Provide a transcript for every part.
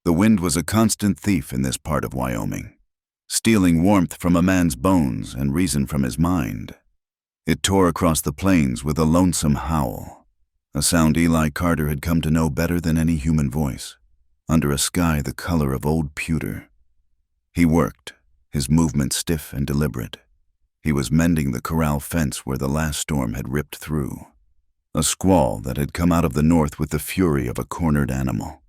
The wind was a constant thief in this part of Wyoming, stealing warmth from a man's bones and reason from his mind. It tore across the plains with a lonesome howl, a sound Eli Carter had come to know better than any human voice, under a sky the color of old pewter. He worked, his movement stiff and deliberate. He was mending the corral fence where the last storm had ripped through, a squall that had come out of the north with the fury of a cornered animal.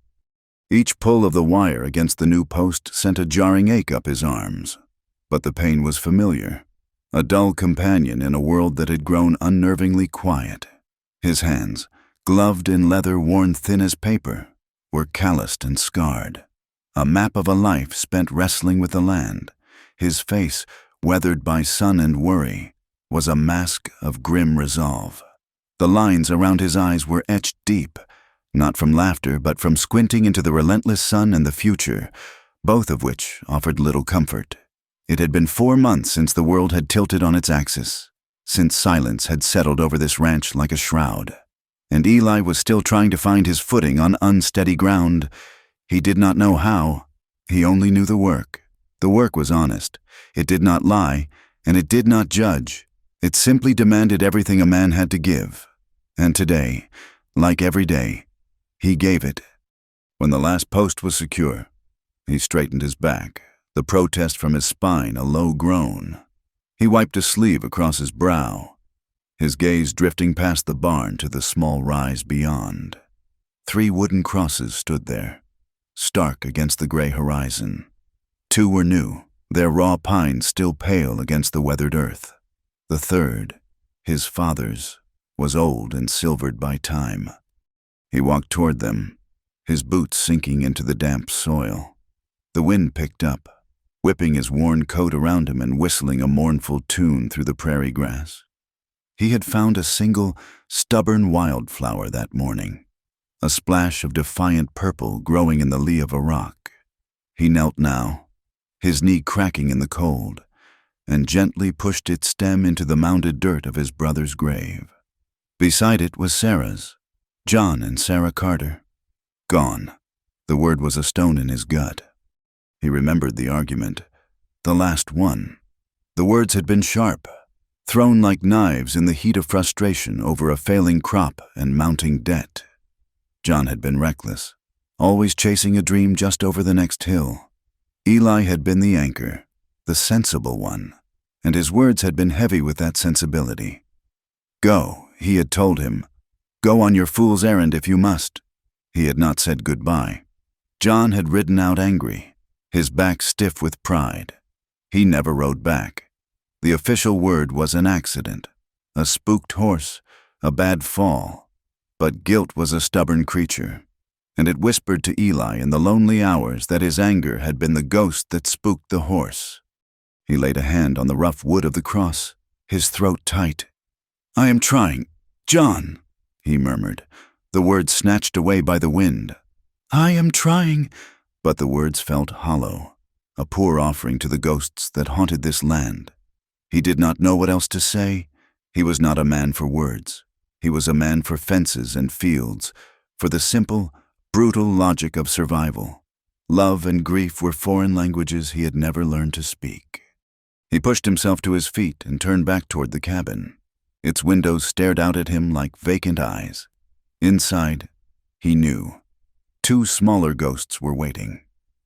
Each pull of the wire against the new post sent a jarring ache up his arms, but the pain was familiar, a dull companion in a world that had grown unnervingly quiet. His hands, gloved in leather worn thin as paper, were calloused and scarred, a map of a life spent wrestling with the land. His face, weathered by sun and worry, was a mask of grim resolve. The lines around his eyes were etched deep, not from laughter but from squinting into the relentless sun and the future, both of which offered little comfort. It had been 4 months since the world had tilted on its axis, since silence had settled over this ranch like a shroud, and Eli was still trying to find his footing on unsteady ground. He did not know how. He only knew the work. The work was honest. It did not lie, and it did not judge. It simply demanded everything a man had to give. And today, like every day, he gave it. When the last post was secure, he straightened his back, the protest from his spine a low groan. He wiped a sleeve across his brow, his gaze drifting past the barn to the small rise beyond. 3 wooden crosses stood there, stark against the gray horizon. 2 were new, their raw pines still pale against the weathered earth. The third, his father's, was old and silvered by time. He walked toward them, his boots sinking into the damp soil. The wind picked up, whipping his worn coat around him and whistling a mournful tune through the prairie grass. He had found a single, stubborn wildflower that morning, a splash of defiant purple growing in the lee of a rock. He knelt now, his knee cracking in the cold, and gently pushed its stem into the mounded dirt of his brother's grave. Beside it was Sarah's, John and Sarah Carter. Gone. The word was a stone in his gut. He remembered the argument, the last one. The words had been sharp, thrown like knives in the heat of frustration over a failing crop and mounting debt. John had been reckless, always chasing a dream just over the next hill. Eli had been the anchor, the sensible one, and his words had been heavy with that sensibility. Go, he had told him. Go on your fool's errand if you must. He had not said goodbye. John had ridden out angry, his back stiff with pride. He never rode back. The official word was an accident, a spooked horse, a bad fall. But guilt was a stubborn creature, and it whispered to Eli in the lonely hours that his anger had been the ghost that spooked the horse. He laid a hand on the rough wood of the cross, his throat tight. I am trying, John, he murmured, the words snatched away by the wind. I am trying, but the words felt hollow, a poor offering to the ghosts that haunted this land. He did not know what else to say. He was not a man for words. He was a man for fences and fields, for the simple, brutal logic of survival. Love and grief were foreign languages he had never learned to speak. He pushed himself to his feet and turned back toward the cabin. Its windows stared out at him like vacant eyes. Inside, he knew. 2 smaller ghosts were waiting,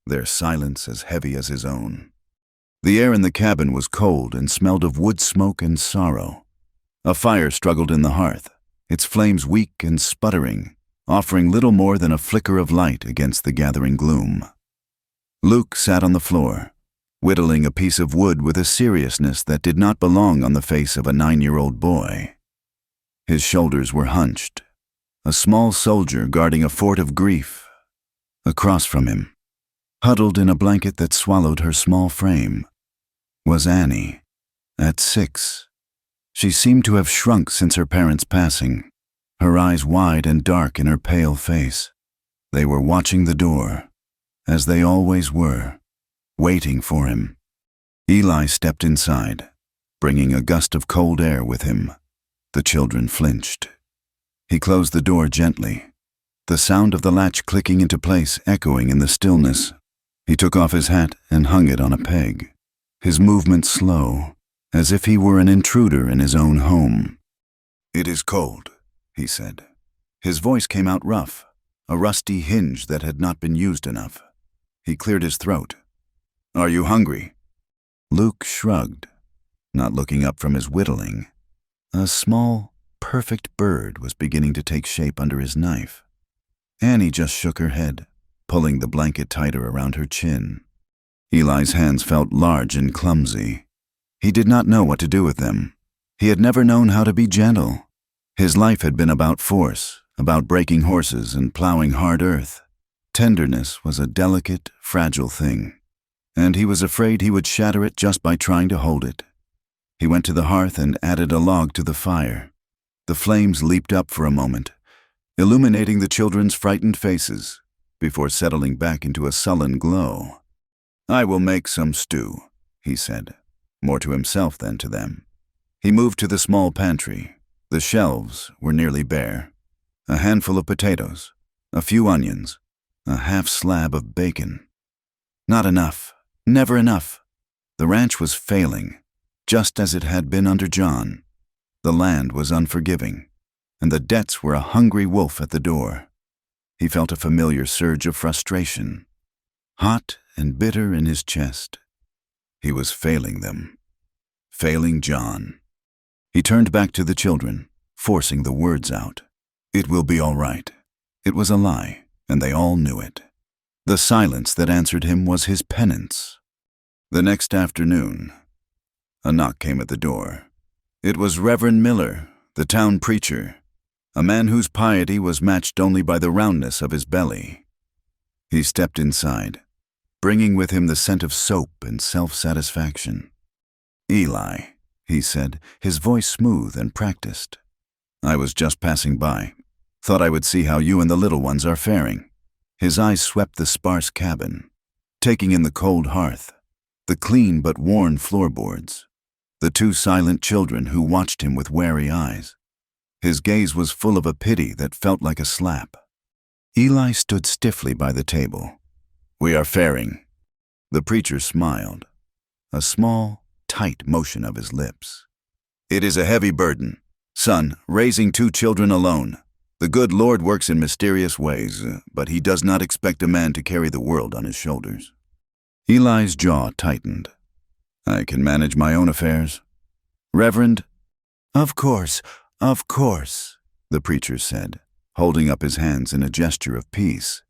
their silence as heavy as his own. The air in the cabin was cold and smelled of wood smoke and sorrow. A fire struggled in the hearth, its flames weak and sputtering, offering little more than a flicker of light against the gathering gloom. Luke sat on the floor, whittling a piece of wood with a seriousness that did not belong on the face of a 9-year-old boy. His shoulders were hunched, a small soldier guarding a fort of grief. Across from him, huddled in a blanket that swallowed her small frame, was Annie, at 6. She seemed to have shrunk since her parents' passing, her eyes wide and dark in her pale face. They were watching the door, as they always were, waiting for him. Eli stepped inside, bringing a gust of cold air with him. The children flinched. He closed the door gently, the sound of the latch clicking into place echoing in the stillness. He took off his hat and hung it on a peg, his movements slow, as if he were an intruder in his own home. "It is cold," he said. His voice came out rough, a rusty hinge that had not been used enough. He cleared his throat. "Are you hungry?" Luke shrugged, not looking up from his whittling. A small, perfect bird was beginning to take shape under his knife. Annie just shook her head, pulling the blanket tighter around her chin. Eli's hands felt large and clumsy. He did not know what to do with them. He had never known how to be gentle. His life had been about force, about breaking horses and plowing hard earth. Tenderness was a delicate, fragile thing, and he was afraid he would shatter it just by trying to hold it. He went to the hearth and added a log to the fire. The flames leaped up for a moment, illuminating the children's frightened faces, before settling back into a sullen glow. "I will make some stew," he said, more to himself than to them. He moved to the small pantry. The shelves were nearly bare. A handful of potatoes, a few onions, a half slab of bacon. Not enough, never enough. The ranch was failing, just as it had been under John. The land was unforgiving, and the debts were a hungry wolf at the door. He felt a familiar surge of frustration, hot and bitter in his chest. He was failing them, failing John. He turned back to the children, forcing the words out. "It will be all right." It was a lie, and they all knew it. The silence that answered him was his penance. The next afternoon, a knock came at the door. It was Reverend Miller, the town preacher, a man whose piety was matched only by the roundness of his belly. He stepped inside, bringing with him the scent of soap and self-satisfaction. "Eli," he said, his voice smooth and practiced. "I was just passing by. Thought I would see how you and the little ones are faring." His eyes swept the sparse cabin, taking in the cold hearth, the clean but worn floorboards, the two silent children who watched him with wary eyes. His gaze was full of a pity that felt like a slap. Eli stood stiffly by the table. "We are faring." The preacher smiled, a small, tight motion of his lips. "It is a heavy burden. Son, raising two children alone. The good Lord works in mysterious ways, but he does not expect a man to carry the world on his shoulders." Eli's jaw tightened. "I can manage my own affairs." "Reverend?" Of course," the preacher said, holding up his hands in a gesture of peace.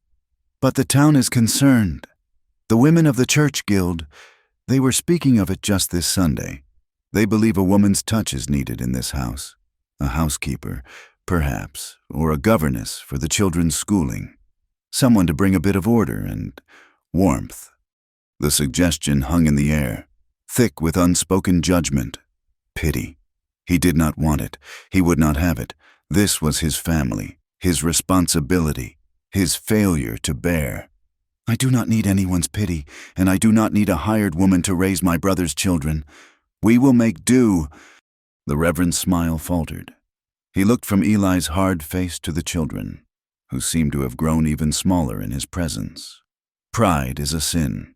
"But the town is concerned. The women of the church guild, they were speaking of it just this Sunday. They believe a woman's touch is needed in this house. A housekeeper, perhaps, or a governess for the children's schooling. Someone to bring a bit of order and warmth." The suggestion hung in the air, thick with unspoken judgment. Pity. He did not want it. He would not have it. This was his family, his responsibility, his failure to bear. "I do not need anyone's pity, and I do not need a hired woman to raise my brother's children. We will make do." The Reverend's smile faltered. He looked from Eli's hard face to the children, who seemed to have grown even smaller in his presence. "Pride is a sin.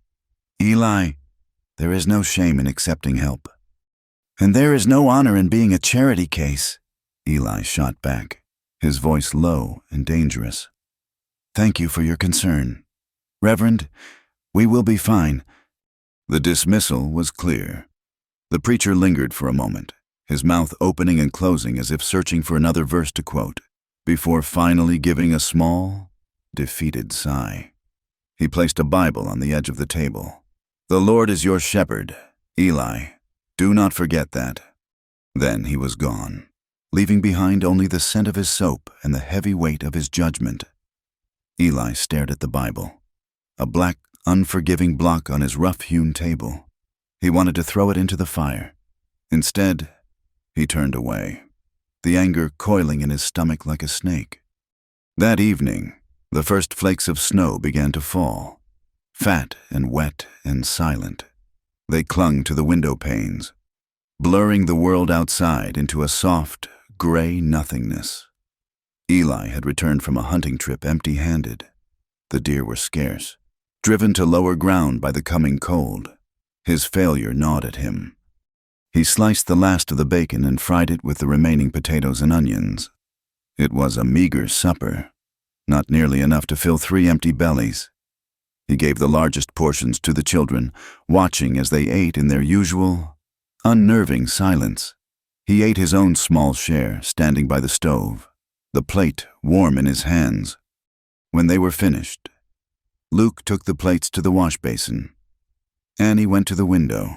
Eli, there is no shame in accepting help." "And there is no honor in being a charity case," Eli shot back, his voice low and dangerous. "Thank you for your concern. Reverend, we will be fine." The dismissal was clear. The preacher lingered for a moment, his mouth opening and closing as if searching for another verse to quote, before finally giving a small, defeated sigh. He placed a Bible on the edge of the table. "The Lord is your shepherd, Eli. Do not forget that." Then he was gone, leaving behind only the scent of his soap and the heavy weight of his judgment. Eli stared at the Bible, a black, unforgiving block on his rough-hewn table. He wanted to throw it into the fire. Instead, he turned away, the anger coiling in his stomach like a snake. That evening, the first flakes of snow began to fall, fat and wet and silent. They clung to the window panes, blurring the world outside into a soft, gray nothingness. Eli had returned from a hunting trip empty-handed. The deer were scarce, driven to lower ground by the coming cold. His failure gnawed at him. He sliced the last of the bacon and fried it with the remaining potatoes and onions. It was a meager supper, not nearly enough to fill 3 empty bellies. He gave the largest portions to the children, watching as they ate in their usual, unnerving silence. He ate his own small share, standing by the stove, the plate warm in his hands. When they were finished, Luke took the plates to the wash basin. Annie went to the window,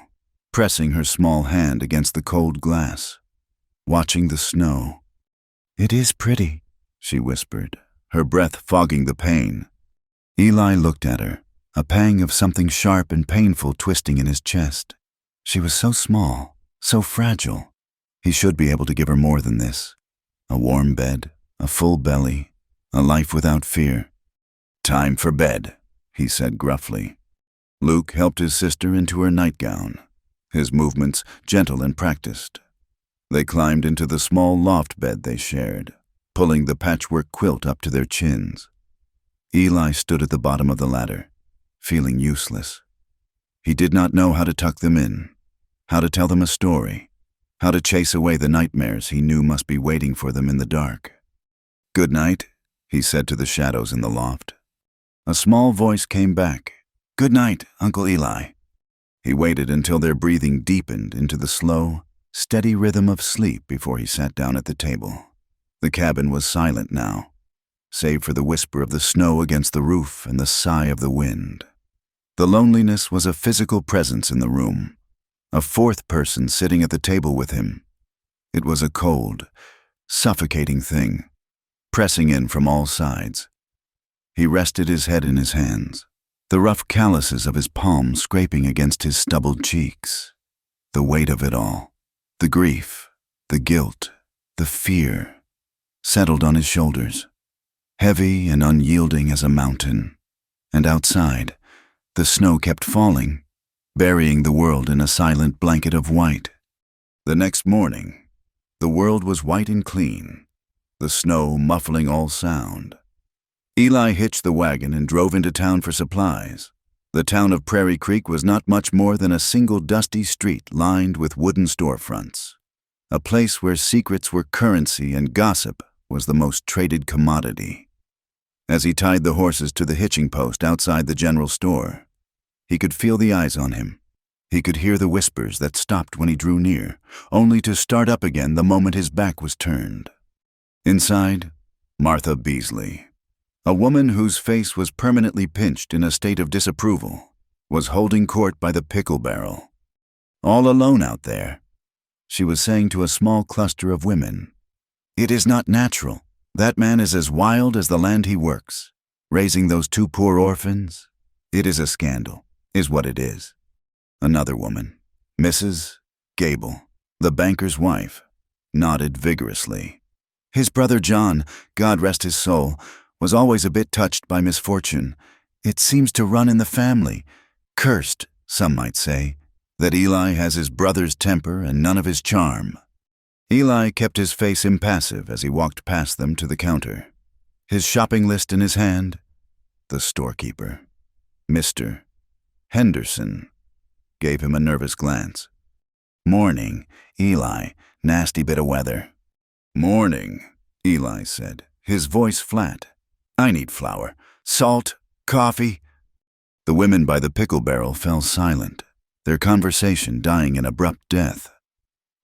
pressing her small hand against the cold glass, watching the snow. "It is pretty," she whispered, her breath fogging the pain. Eli looked at her, a pang of something sharp and painful twisting in his chest. She was so small, so fragile. He should be able to give her more than this. A warm bed, a full belly, a life without fear. "Time for bed," he said gruffly. Luke helped his sister into her nightgown, his movements gentle and practiced. They climbed into the small loft bed they shared, pulling the patchwork quilt up to their chins. Eli stood at the bottom of the ladder, feeling useless. He did not know how to tuck them in, how to tell them a story, how to chase away the nightmares he knew must be waiting for them in the dark. "Good night," he said to the shadows in the loft. A small voice came back. "Good night, Uncle Eli." He waited until their breathing deepened into the slow, steady rhythm of sleep before he sat down at the table. The cabin was silent now, save for the whisper of the snow against the roof and the sigh of the wind. The loneliness was a physical presence in the room, a fourth person sitting at the table with him. It was a cold, suffocating thing, pressing in from all sides. He rested his head in his hands, the rough calluses of his palms scraping against his stubbled cheeks. The weight of it all, the grief, the guilt, the fear, settled on his shoulders, heavy and unyielding as a mountain. And outside, the snow kept falling, burying the world in a silent blanket of white. The next morning, the world was white and clean, the snow muffling all sound. Eli hitched the wagon and drove into town for supplies. The town of Prairie Creek was not much more than a single dusty street lined with wooden storefronts, a place where secrets were currency and gossip was the most traded commodity. As he tied the horses to the hitching post outside the general store, he could feel the eyes on him. He could hear the whispers that stopped when he drew near, only to start up again the moment his back was turned. Inside, Martha Beasley, a woman whose face was permanently pinched in a state of disapproval, was holding court by the pickle barrel. All alone out there, she was saying to a small cluster of women, "It is not natural. That man is as wild as the land he works. Raising those 2 poor orphans, it is a scandal, is what it is." Another woman, Mrs. Gable, the banker's wife, nodded vigorously. "His brother John, God rest his soul, was always a bit touched by misfortune. It seems to run in the family. Cursed, some might say, that Eli has his brother's temper and none of his charm." Eli kept his face impassive as he walked past them to the counter, his shopping list in his hand. The storekeeper, Mr. Henderson, gave him a nervous glance. "Morning, Eli. Nasty bit of weather." "Morning," Eli said, his voice flat. "I need flour, salt, coffee." The women by the pickle barrel fell silent, their conversation dying in abrupt death.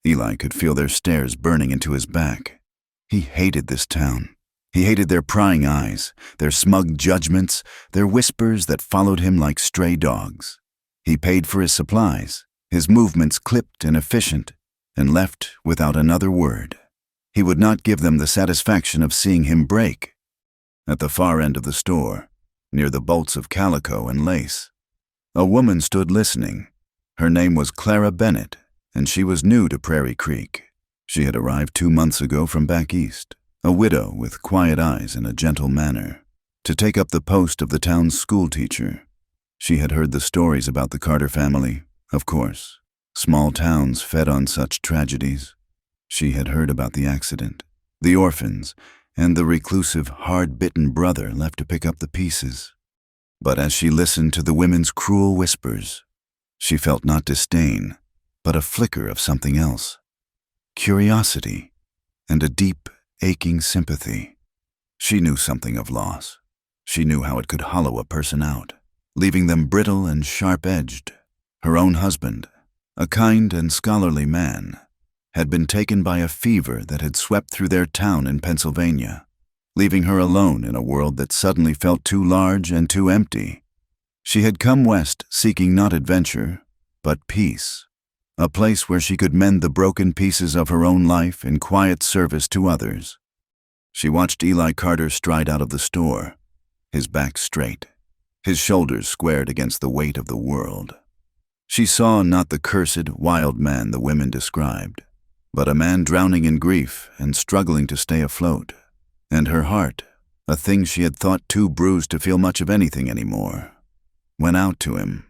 Eli could feel their stares burning into his back. He hated this town. He hated their prying eyes, their smug judgments, their whispers that followed him like stray dogs. He paid for his supplies, his movements clipped and efficient, and left without another word. He would not give them the satisfaction of seeing him break. At the far end of the store, near the bolts of calico and lace, a woman stood listening. Her name was Clara Bennett, and she was new to Prairie Creek. She had arrived 2 months ago from back east, a widow with quiet eyes and a gentle manner, to take up the post of the town's schoolteacher. She had heard the stories about the Carter family, of course. Small towns fed on such tragedies. She had heard about the accident, the orphans, and the reclusive, hard-bitten brother left to pick up the pieces. But as she listened to the women's cruel whispers, she felt not disdain, but a flicker of something else. Curiosity and a deep, aching sympathy. She knew something of loss. She knew how it could hollow a person out, leaving them brittle and sharp-edged. Her own husband, a kind and scholarly man, had been taken by a fever that had swept through their town in Pennsylvania, leaving her alone in a world that suddenly felt too large and too empty. She had come west seeking not adventure, but peace, a place where she could mend the broken pieces of her own life in quiet service to others. She watched Eli Carter stride out of the store, his back straight, his shoulders squared against the weight of the world. She saw not the cursed, wild man the women described, but a man drowning in grief and struggling to stay afloat. And her heart, a thing she had thought too bruised to feel much of anything anymore, went out to him.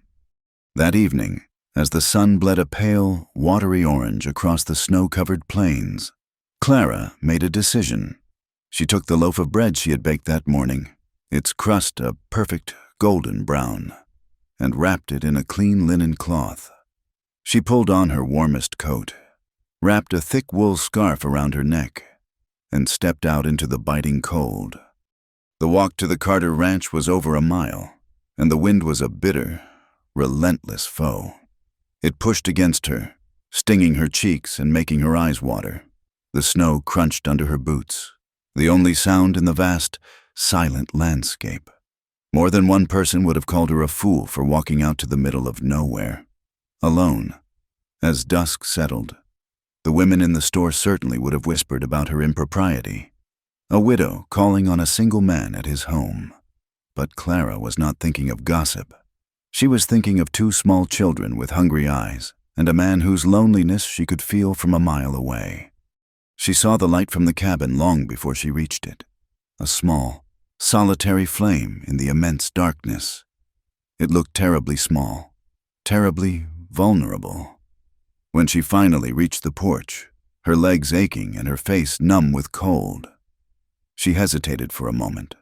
That evening, as the sun bled a pale, watery orange across the snow-covered plains, Clara made a decision. She took the loaf of bread she had baked that morning, its crust a perfect golden brown, and wrapped it in a clean linen cloth. She pulled on her warmest coat, wrapped a thick wool scarf around her neck, and stepped out into the biting cold. The walk to the Carter ranch was over a mile, and the wind was a bitter, relentless foe. It pushed against her, stinging her cheeks and making her eyes water. The snow crunched under her boots, the only sound in the vast, silent landscape. More than one person would have called her a fool for walking out to the middle of nowhere, alone. As dusk settled, the women in the store certainly would have whispered about her impropriety. A widow calling on a single man at his home. But Clara was not thinking of gossip. She was thinking of two small children with hungry eyes and a man whose loneliness she could feel from a mile away. She saw the light from the cabin long before she reached it, a small, solitary flame in the immense darkness. It looked terribly small, terribly vulnerable. When she finally reached the porch, her legs aching and her face numb with cold, she hesitated for a moment,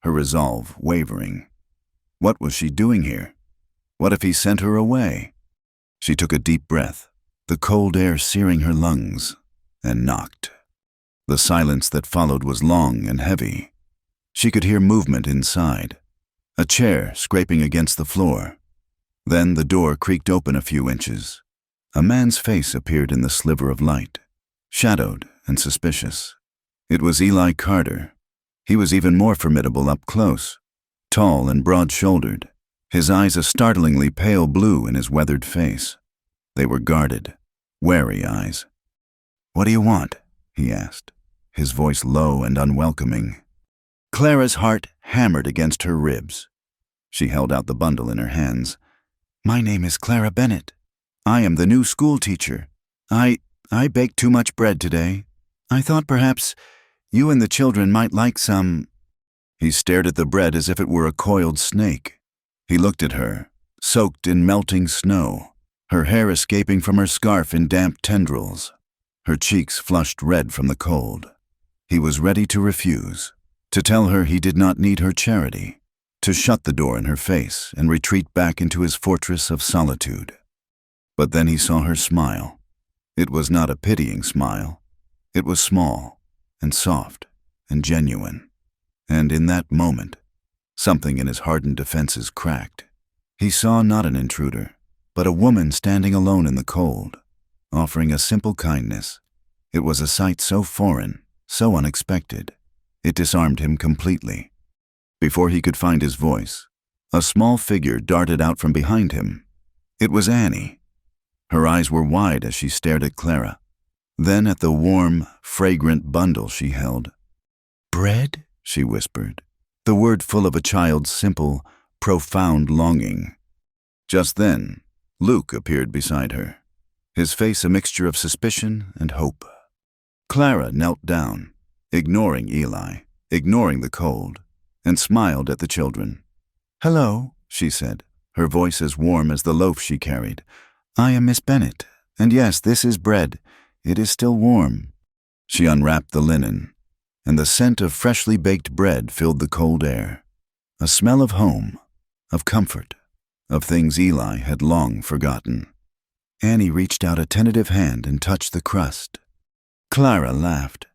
her resolve wavering. What was she doing here? What if he sent her away? She took a deep breath, the cold air searing her lungs, and knocked. The silence that followed was long and heavy. She could hear movement inside, a chair scraping against the floor. Then the door creaked open a few inches. A man's face appeared in the sliver of light, shadowed and suspicious. It was Eli Carter. He was even more formidable up close, tall and broad-shouldered, his eyes a startlingly pale blue in his weathered face. They were guarded, wary eyes. "What do you want?" he asked, his voice low and unwelcoming. Clara's heart hammered against her ribs. She held out the bundle in her hands. "My name is Clara Bennett. I am the new school teacher. I baked too much bread today. I thought perhaps you and the children might like some." He stared at the bread as if it were a coiled snake. He looked at her, soaked in melting snow, her hair escaping from her scarf in damp tendrils, her cheeks flushed red from the cold. He was ready to refuse, to tell her he did not need her charity, to shut the door in her face and retreat back into his fortress of solitude. But then he saw her smile. It was not a pitying smile. It was small and soft and genuine. And in that moment, something in his hardened defenses cracked. He saw not an intruder, but a woman standing alone in the cold, offering a simple kindness. It was a sight so foreign, so unexpected, it disarmed him completely. Before he could find his voice, a small figure darted out from behind him. It was Annie. Her eyes were wide as she stared at Clara, then at the warm, fragrant bundle she held. "Bread?" she whispered, the word full of a child's simple, profound longing. Just then, Luke appeared beside her, his face a mixture of suspicion and hope. Clara knelt down, ignoring Eli, ignoring the cold, and smiled at the children. "Hello," she said, her voice as warm as the loaf she carried. "I am Miss Bennett, and yes, this is bread. It is still warm." She unwrapped the linen. and the scent of freshly baked bread filled the cold air. A smell of home, of comfort, of things Eli had long forgotten. Annie reached out a tentative hand and touched the crust. Clara laughed,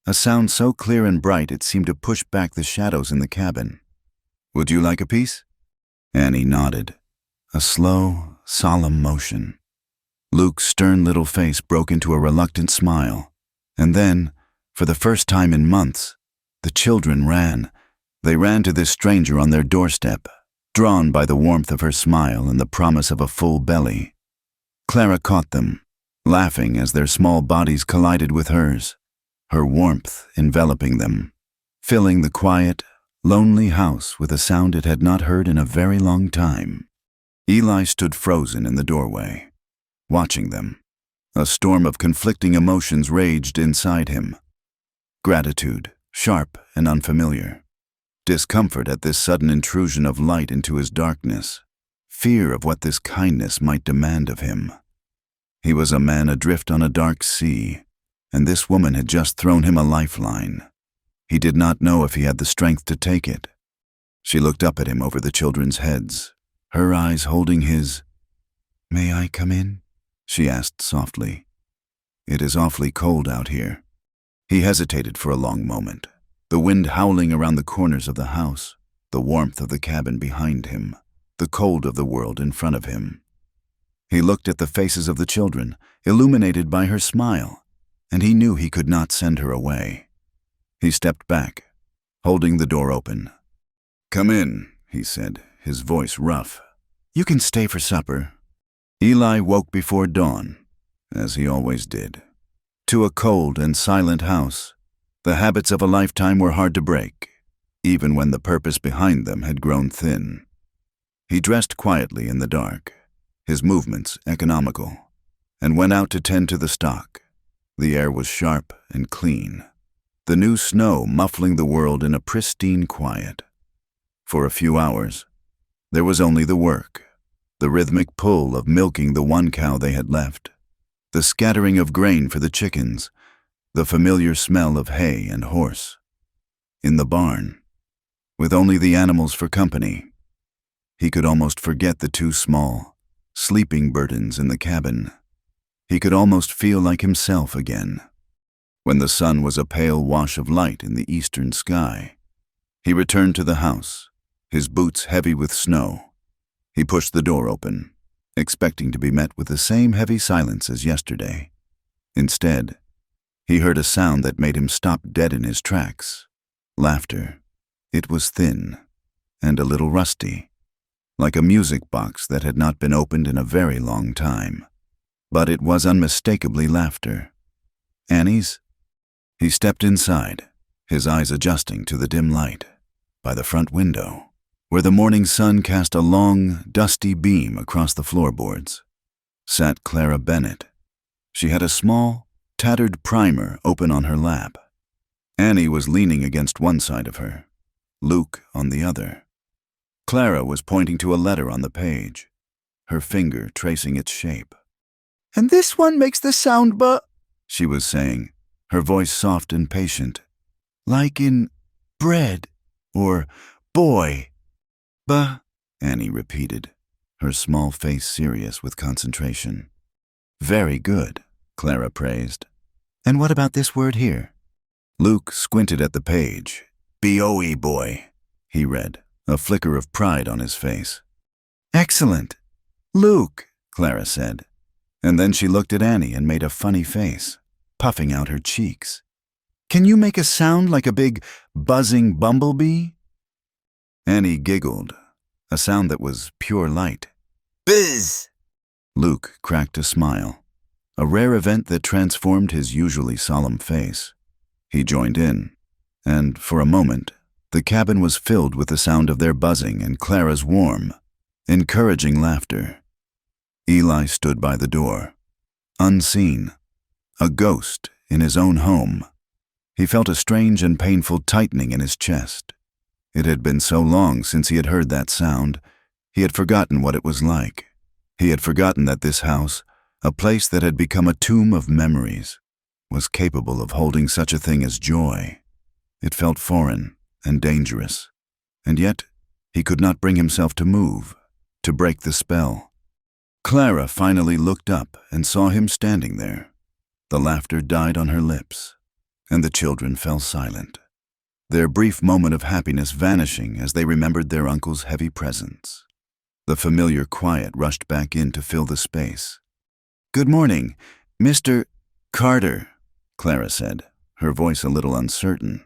a sound so clear and bright it seemed to push back the shadows in the cabin. "Would you like a piece?" Annie nodded, a slow, solemn motion. Luke's stern little face broke into a reluctant smile, and then, for the first time in months, the children ran. They ran to this stranger on their doorstep, drawn by the warmth of her smile and the promise of a full belly. Clara caught them, laughing as their small bodies collided with hers, her warmth enveloping them, filling the quiet, lonely house with a sound it had not heard in a very long time. Eli stood frozen in the doorway, watching them. A storm of conflicting emotions raged inside him. Gratitude, sharp and unfamiliar. Discomfort at this sudden intrusion of light into his darkness. Fear of what this kindness might demand of him. He was a man adrift on a dark sea, and this woman had just thrown him a lifeline. He did not know if he had the strength to take it. She looked up at him over the children's heads, her eyes holding his. "May I come in?" she asked softly. "It is awfully cold out here." He hesitated for a long moment, the wind howling around the corners of the house, the warmth of the cabin behind him, the cold of the world in front of him. He looked at the faces of the children, illuminated by her smile, and he knew he could not send her away. He stepped back, holding the door open. "Come in," he said, his voice rough. "You can stay for supper." Eli woke before dawn, as he always did. To a cold and silent house, the habits of a lifetime were hard to break, even when the purpose behind them had grown thin. He dressed quietly in the dark, his movements economical, and went out to tend to the stock. The air was sharp and clean, the new snow muffling the world in a pristine quiet. For a few hours, there was only the work, the rhythmic pull of milking the one cow they had left, the scattering of grain for the chickens, the familiar smell of hay and horse. In the barn, with only the animals for company, he could almost forget the two small, sleeping burdens in the cabin. He could almost feel like himself again. When the sun was a pale wash of light in the eastern sky, he returned to the house, his boots heavy with snow. He pushed the door open, expecting to be met with the same heavy silence as yesterday. Instead, he heard a sound that made him stop dead in his tracks. Laughter. It was thin and a little rusty, like a music box that had not been opened in a very long time. But it was unmistakably laughter. Annie's? He stepped inside, his eyes adjusting to the dim light. By the front window, where the morning sun cast a long, dusty beam across the floorboards, sat Clara Bennett. She had a small, tattered primer open on her lap. Annie was leaning against one side of her, Luke on the other. Clara was pointing to a letter on the page, her finger tracing its shape. "And this one makes the sound she was saying, her voice soft and patient. "Like in bread or boy." Annie repeated, her small face serious with concentration. "Very good," Clara praised. "And what about this word here?" Luke squinted at the page. "B-O-E, boy," he read, a flicker of pride on his face. "Excellent. Luke," Clara said. And then she looked at Annie and made a funny face, puffing out her cheeks. "Can you make a sound like a big, buzzing bumblebee?" Annie giggled, a sound that was pure light. "Bizz!" Luke cracked a smile, a rare event that transformed his usually solemn face. He joined in, and for a moment, the cabin was filled with the sound of their buzzing and Clara's warm, encouraging laughter. Eli stood by the door, unseen, a ghost in his own home. He felt a strange and painful tightening in his chest. It had been so long since he had heard that sound, he had forgotten what it was like. He had forgotten that this house, a place that had become a tomb of memories, was capable of holding such a thing as joy. It felt foreign and dangerous, and yet he could not bring himself to move, to break the spell. Clara finally looked up and saw him standing there. The laughter died on her lips, and the children fell silent, their brief moment of happiness vanishing as they remembered their uncle's heavy presence. The familiar quiet rushed back in to fill the space. "Good morning, Mr. Carter," Clara said, her voice a little uncertain.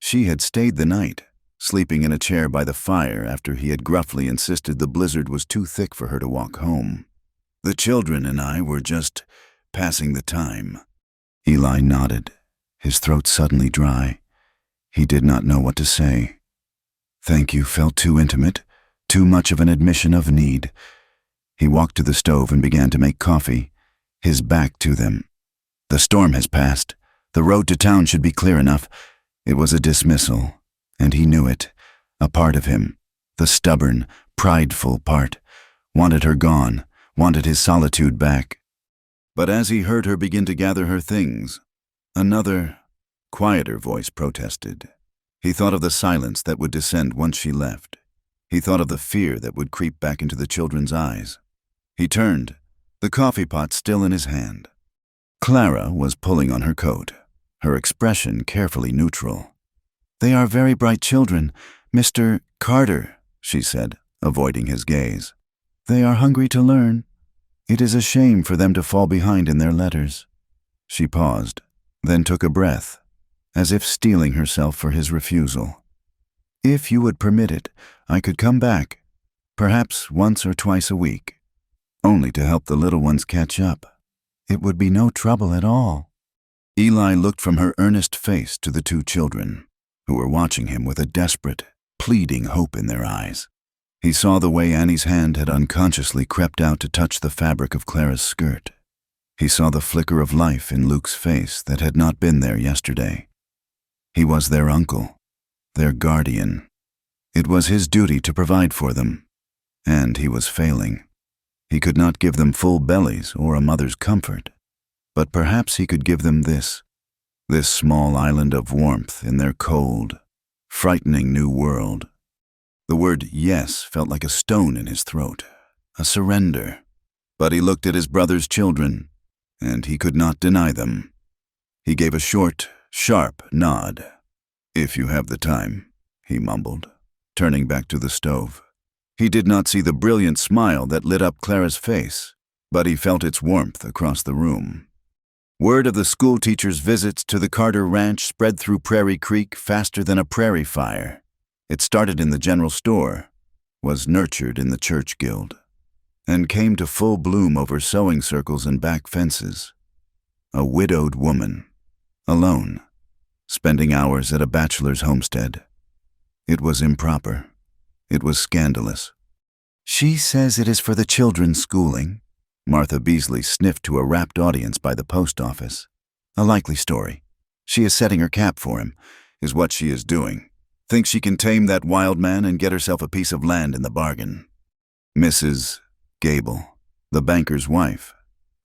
She had stayed the night, sleeping in a chair by the fire after he had gruffly insisted the blizzard was too thick for her to walk home. "The children and I were just passing the time." Eli nodded, his throat suddenly dry. He did not know what to say. "Thank you" felt too intimate, too much of an admission of need. He walked to the stove and began to make coffee, his back to them. "The storm has passed. The road to town should be clear enough." It was a dismissal, and he knew it. A part of him, the stubborn, prideful part, wanted her gone, wanted his solitude back. But as he heard her begin to gather her things, another, quieter voice protested. He thought of the silence that would descend once she left. He thought of the fear that would creep back into the children's eyes. He turned, the coffee pot still in his hand. Clara was pulling on her coat, her expression carefully neutral. "They are very bright children, Mr. Carter," she said, avoiding his gaze. "They are hungry to learn. It is a shame for them to fall behind in their letters." She paused, then took a breath, as if steeling herself for his refusal. "If you would permit it, I could come back, perhaps once or twice a week, only to help the little ones catch up. It would be no trouble at all." Eli looked from her earnest face to the two children, who were watching him with a desperate, pleading hope in their eyes. He saw the way Annie's hand had unconsciously crept out to touch the fabric of Clara's skirt. He saw the flicker of life in Luke's face that had not been there yesterday. He was their uncle, their guardian. It was his duty to provide for them, and he was failing. He could not give them full bellies or a mother's comfort, but perhaps he could give them this small island of warmth in their cold, frightening new world. The word yes felt like a stone in his throat, a surrender. But he looked at his brother's children, and he could not deny them. He gave a short, sharp nod. "If you have the time," he mumbled, turning back to the stove. He did not see the brilliant smile that lit up Clara's face, but he felt its warmth across the room. Word of the schoolteacher's visits to the Carter Ranch spread through Prairie Creek faster than a prairie fire. It started in the general store, was nurtured in the church guild, and came to full bloom over sewing circles and back fences. A widowed woman, alone, spending hours at a bachelor's homestead. It was improper. It was scandalous. "She says it is for the children's schooling." Martha Beasley sniffed to a rapt audience by the post office. "A likely story. She is setting her cap for him, is what she is doing. Thinks she can tame that wild man and get herself a piece of land in the bargain." Mrs. Gable, the banker's wife,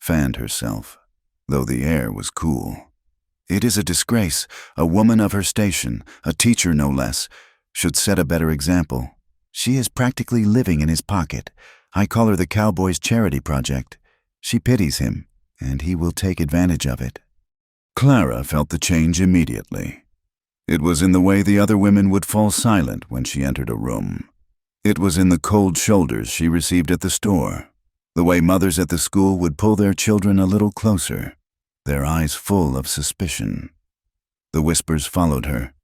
fanned herself, though the air was cool. "It is a disgrace. A woman of her station, a teacher no less, should set a better example. She is practically living in his pocket. I call her the Cowboy's charity project. She pities him, and he will take advantage of it." Clara felt the change immediately. It was in the way the other women would fall silent when she entered a room. It was in the cold shoulders she received at the store, the way mothers at the school would pull their children a little closer, their eyes full of suspicion. The whispers followed her,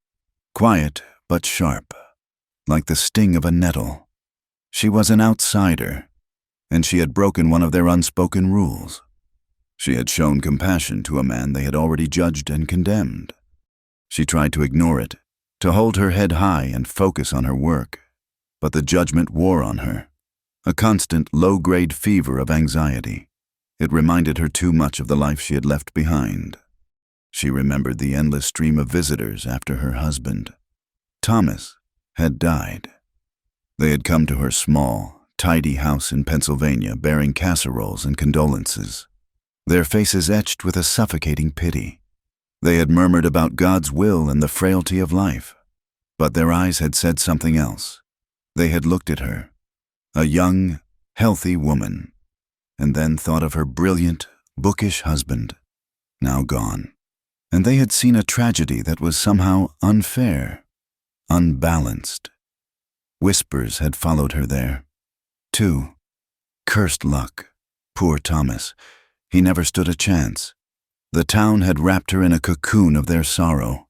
quiet but sharp, like the sting of a nettle. She was an outsider, and she had broken one of their unspoken rules. She had shown compassion to a man they had already judged and condemned. She tried to ignore it, to hold her head high and focus on her work, but the judgment wore on her, a constant low-grade fever of anxiety. It reminded her too much of the life she had left behind. She remembered the endless stream of visitors after her husband, Thomas, had died. They had come to her small, tidy house in Pennsylvania bearing casseroles and condolences, their faces etched with a suffocating pity. They had murmured about God's will and the frailty of life, but their eyes had said something else. They had looked at her, a young, healthy woman, and then thought of her brilliant, bookish husband, now gone. And they had seen a tragedy that was somehow unfair, unbalanced. Whispers had followed her there, too. Cursed luck. Poor Thomas. He never stood a chance. The town had wrapped her in a cocoon of their sorrow,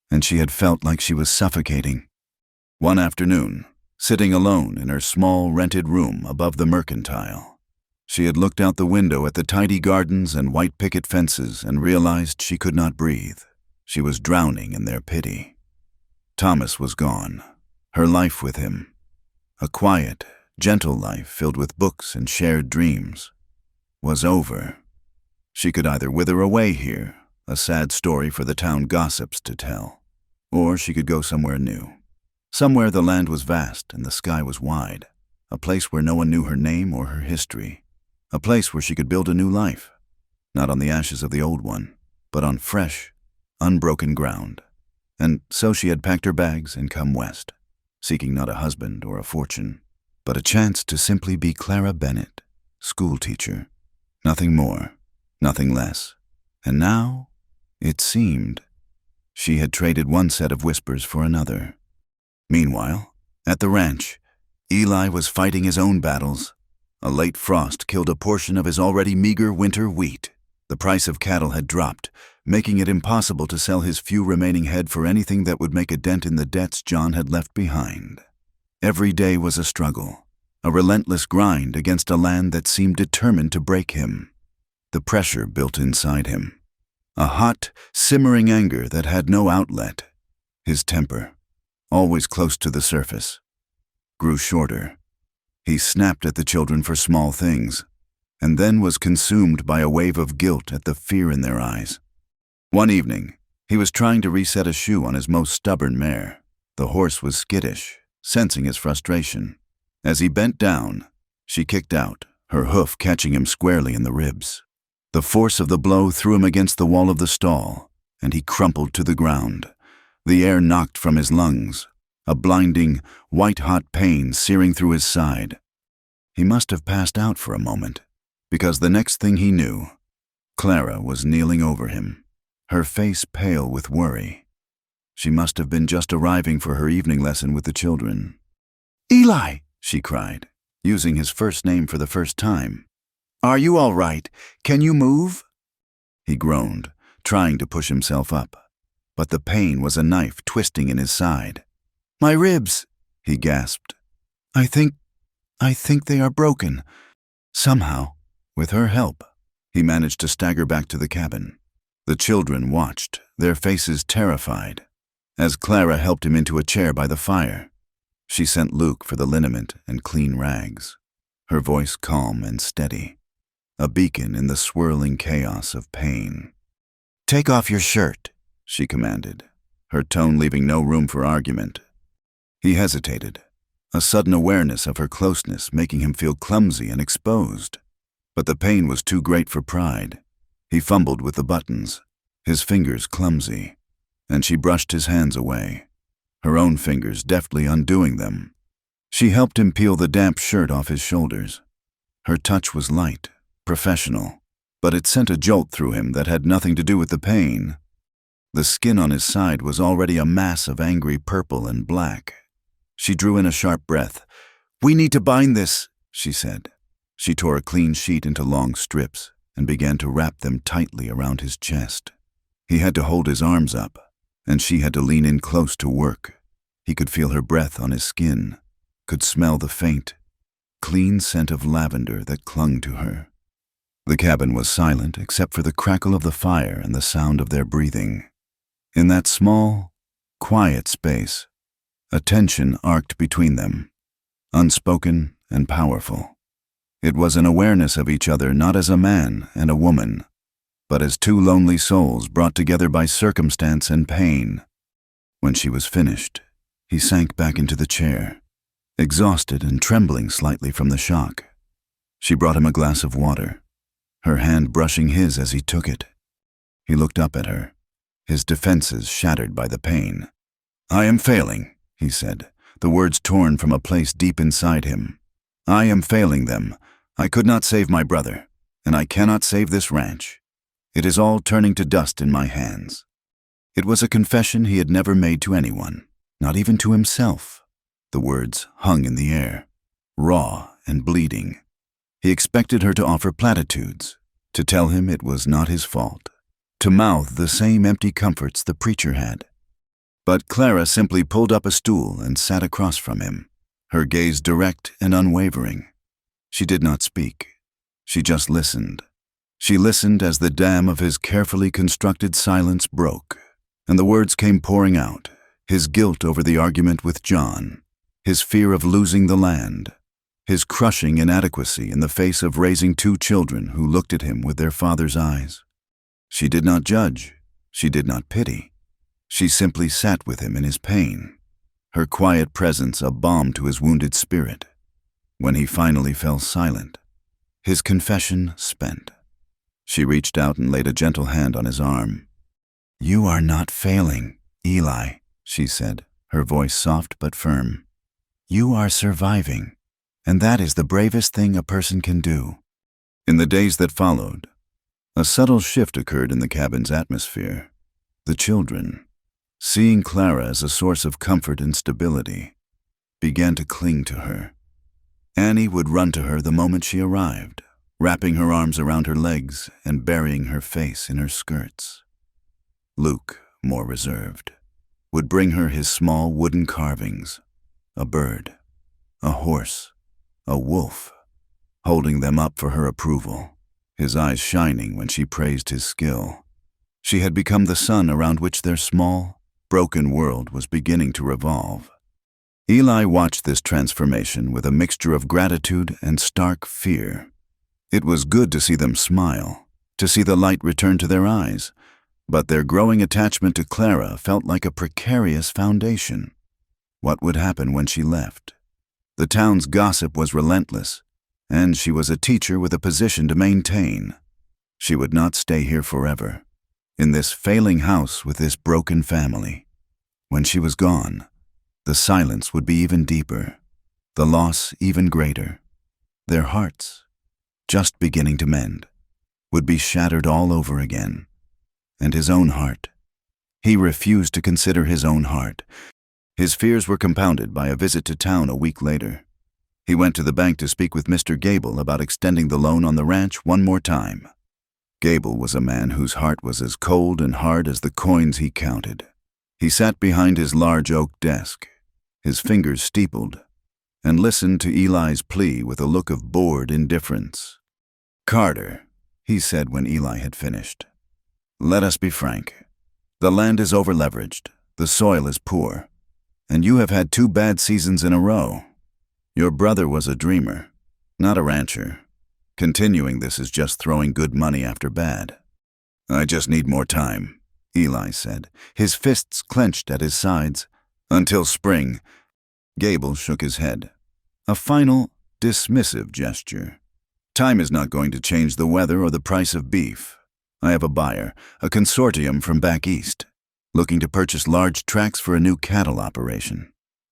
and she had felt like she was suffocating. One afternoon, sitting alone in her small rented room above the Mercantile, she had looked out the window at the tidy gardens and white picket fences and realized she could not breathe. She was drowning in their pity. Thomas was gone, her life with him, a quiet, gentle life filled with books and shared dreams, was over. She could either wither away here, a sad story for the town gossips to tell, or she could go somewhere new. Somewhere the land was vast and the sky was wide, a place where no one knew her name or her history, a place where she could build a new life, not on the ashes of the old one, but on fresh, unbroken ground. And so she had packed her bags and come west, seeking not a husband or a fortune, but a chance to simply be Clara Bennett, schoolteacher, nothing more, nothing less. And now, it seemed, she had traded one set of whispers for another. Meanwhile, at the ranch, Eli was fighting his own battles. A late frost killed a portion of his already meager winter wheat. The price of cattle had dropped, making it impossible to sell his few remaining head for anything that would make a dent in the debts John had left behind. Every day was a struggle, a relentless grind against a land that seemed determined to break him. The pressure built inside him, a hot, simmering anger that had no outlet. His temper, always close to the surface, grew shorter. He snapped at the children for small things, and then was consumed by a wave of guilt at the fear in their eyes. One evening, he was trying to reset a shoe on his most stubborn mare. The horse was skittish, sensing his frustration. As he bent down, she kicked out, her hoof catching him squarely in the ribs. The force of the blow threw him against the wall of the stall, and he crumpled to the ground. The air knocked from his lungs, a blinding, white-hot pain searing through his side. He must have passed out for a moment, because the next thing he knew, Clara was kneeling over him, her face pale with worry. She must have been just arriving for her evening lesson with the children. "Eli," she cried, using his first name for the first time. "Are you all right? Can you move?" He groaned, trying to push himself up, but the pain was a knife twisting in his side. "My ribs," he gasped. I think they are broken." Somehow, with her help, he managed to stagger back to the cabin. The children watched, their faces terrified, as Clara helped him into a chair by the fire. She sent Luke for the liniment and clean rags, her voice calm and steady, a beacon in the swirling chaos of pain. "Take off your shirt," she commanded, her tone leaving no room for argument. He hesitated, a sudden awareness of her closeness making him feel clumsy and exposed. But the pain was too great for pride. He fumbled with the buttons, his fingers clumsy, and she brushed his hands away, her own fingers deftly undoing them. She helped him peel the damp shirt off his shoulders. Her touch was light, professional, but it sent a jolt through him that had nothing to do with the pain. The skin on his side was already a mass of angry purple and black. She drew in a sharp breath. "We need to bind this," she said. She tore a clean sheet into long strips and began to wrap them tightly around his chest. He had to hold his arms up, and she had to lean in close to work. He could feel her breath on his skin, could smell the faint, clean scent of lavender that clung to her. The cabin was silent except for the crackle of the fire and the sound of their breathing. In that small, quiet space, a tension arced between them, unspoken and powerful. It was an awareness of each other not as a man and a woman, but as two lonely souls brought together by circumstance and pain. When she was finished, he sank back into the chair, exhausted and trembling slightly from the shock. She brought him a glass of water, her hand brushing his as he took it. He looked up at her, his defenses shattered by the pain. "I am failing," he said, the words torn from a place deep inside him. "I am failing them. I could not save my brother, and I cannot save this ranch. It is all turning to dust in my hands." It was a confession he had never made to anyone, not even to himself. The words hung in the air, raw and bleeding. He expected her to offer platitudes, to tell him it was not his fault, to mouth the same empty comforts the preacher had. But Clara simply pulled up a stool and sat across from him, her gaze direct and unwavering. She did not speak. She just listened. She listened as the dam of his carefully constructed silence broke, and the words came pouring out, his guilt over the argument with John, his fear of losing the land, his crushing inadequacy in the face of raising two children who looked at him with their father's eyes. She did not judge. She did not pity. She simply sat with him in his pain, her quiet presence a balm to his wounded spirit. When he finally fell silent, his confession spent, she reached out and laid a gentle hand on his arm. "You are not failing, Eli," she said, her voice soft but firm. "You are surviving, and that is the bravest thing a person can do." In the days that followed, a subtle shift occurred in the cabin's atmosphere. The children, seeing Clara as a source of comfort and stability, began to cling to her. Annie would run to her the moment she arrived, wrapping her arms around her legs and burying her face in her skirts. Luke, more reserved, would bring her his small wooden carvings, a bird, a horse, a wolf, holding them up for her approval, his eyes shining when she praised his skill. She had become the sun around which their small, broken world was beginning to revolve. Eli watched this transformation with a mixture of gratitude and stark fear. It was good to see them smile, to see the light return to their eyes, but their growing attachment to Clara felt like a precarious foundation. What would happen when she left? The town's gossip was relentless, and she was a teacher with a position to maintain. She would not stay here forever, in this failing house with this broken family. When she was gone, the silence would be even deeper, the loss even greater. Their hearts, just beginning to mend, would be shattered all over again. And his own heart. He refused to consider his own heart. His fears were compounded by a visit to town a week later. He went to the bank to speak with Mr. Gable about extending the loan on the ranch one more time. Gable was a man whose heart was as cold and hard as the coins he counted. He sat behind his large oak desk, his fingers steepled, and listened to Eli's plea with a look of bored indifference. "Carter," he said when Eli had finished, "let us be frank. The land is over-leveraged, the soil is poor, and you have had 2 bad seasons in a row. Your brother was a dreamer, not a rancher. Continuing this is just throwing good money after bad." "I just need more time," Eli said, his fists clenched at his sides. "Until spring." Gable shook his head, a final, dismissive gesture. "Time is not going to change the weather or the price of beef. I have a buyer, a consortium from back east, looking to purchase large tracts for a new cattle operation.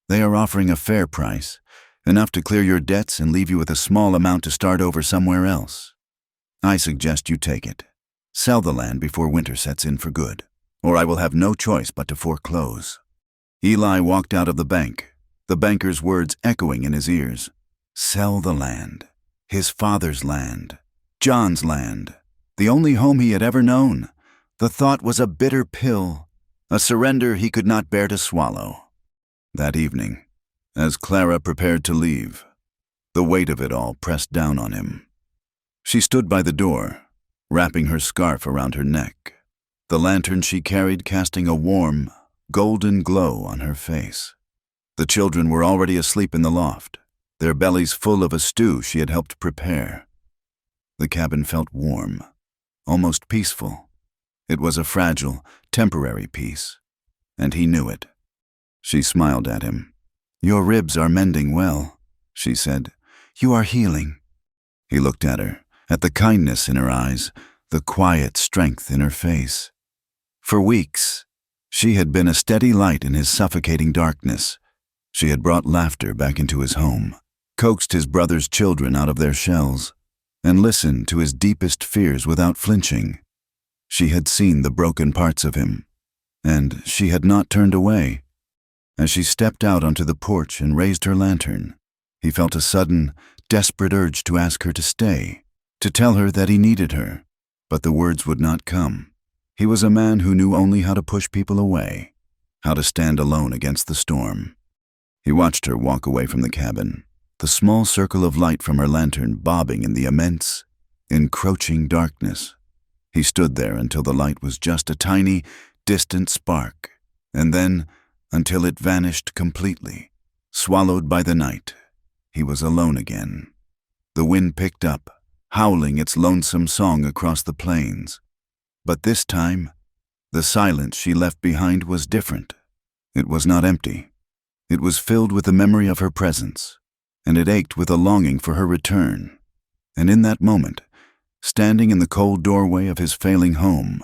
They are offering a fair price, enough to clear your debts and leave you with a small amount to start over somewhere else. I suggest you take it. Sell the land before winter sets in for good, or I will have no choice but to foreclose." Eli walked out of the bank, the banker's words echoing in his ears. Sell the land. His father's land. John's land. The only home he had ever known. The thought was a bitter pill, a surrender he could not bear to swallow. That evening, as Clara prepared to leave, the weight of it all pressed down on him. She stood by the door, wrapping her scarf around her neck, the lantern she carried casting a warm, golden glow on her face. The children were already asleep in the loft, their bellies full of a stew she had helped prepare. The cabin felt warm, almost peaceful. It was a fragile, temporary peace, and he knew it. She smiled at him. "Your ribs are mending well," she said. "You are healing." He looked at her, at the kindness in her eyes, the quiet strength in her face. For weeks, she had been a steady light in his suffocating darkness. She had brought laughter back into his home, coaxed his brother's children out of their shells, and listened to his deepest fears without flinching. She had seen the broken parts of him, and she had not turned away. As she stepped out onto the porch and raised her lantern, he felt a sudden, desperate urge to ask her to stay, to tell her that he needed her, but the words would not come. He was a man who knew only how to push people away, how to stand alone against the storm. He watched her walk away from the cabin, the small circle of light from her lantern bobbing in the immense, encroaching darkness. He stood there until the light was just a tiny, distant spark, and then until it vanished completely, swallowed by the night. He was alone again. The wind picked up, howling its lonesome song across the plains. But this time, the silence she left behind was different. It was not empty. It was filled with the memory of her presence, and it ached with a longing for her return. And in that moment, standing in the cold doorway of his failing home,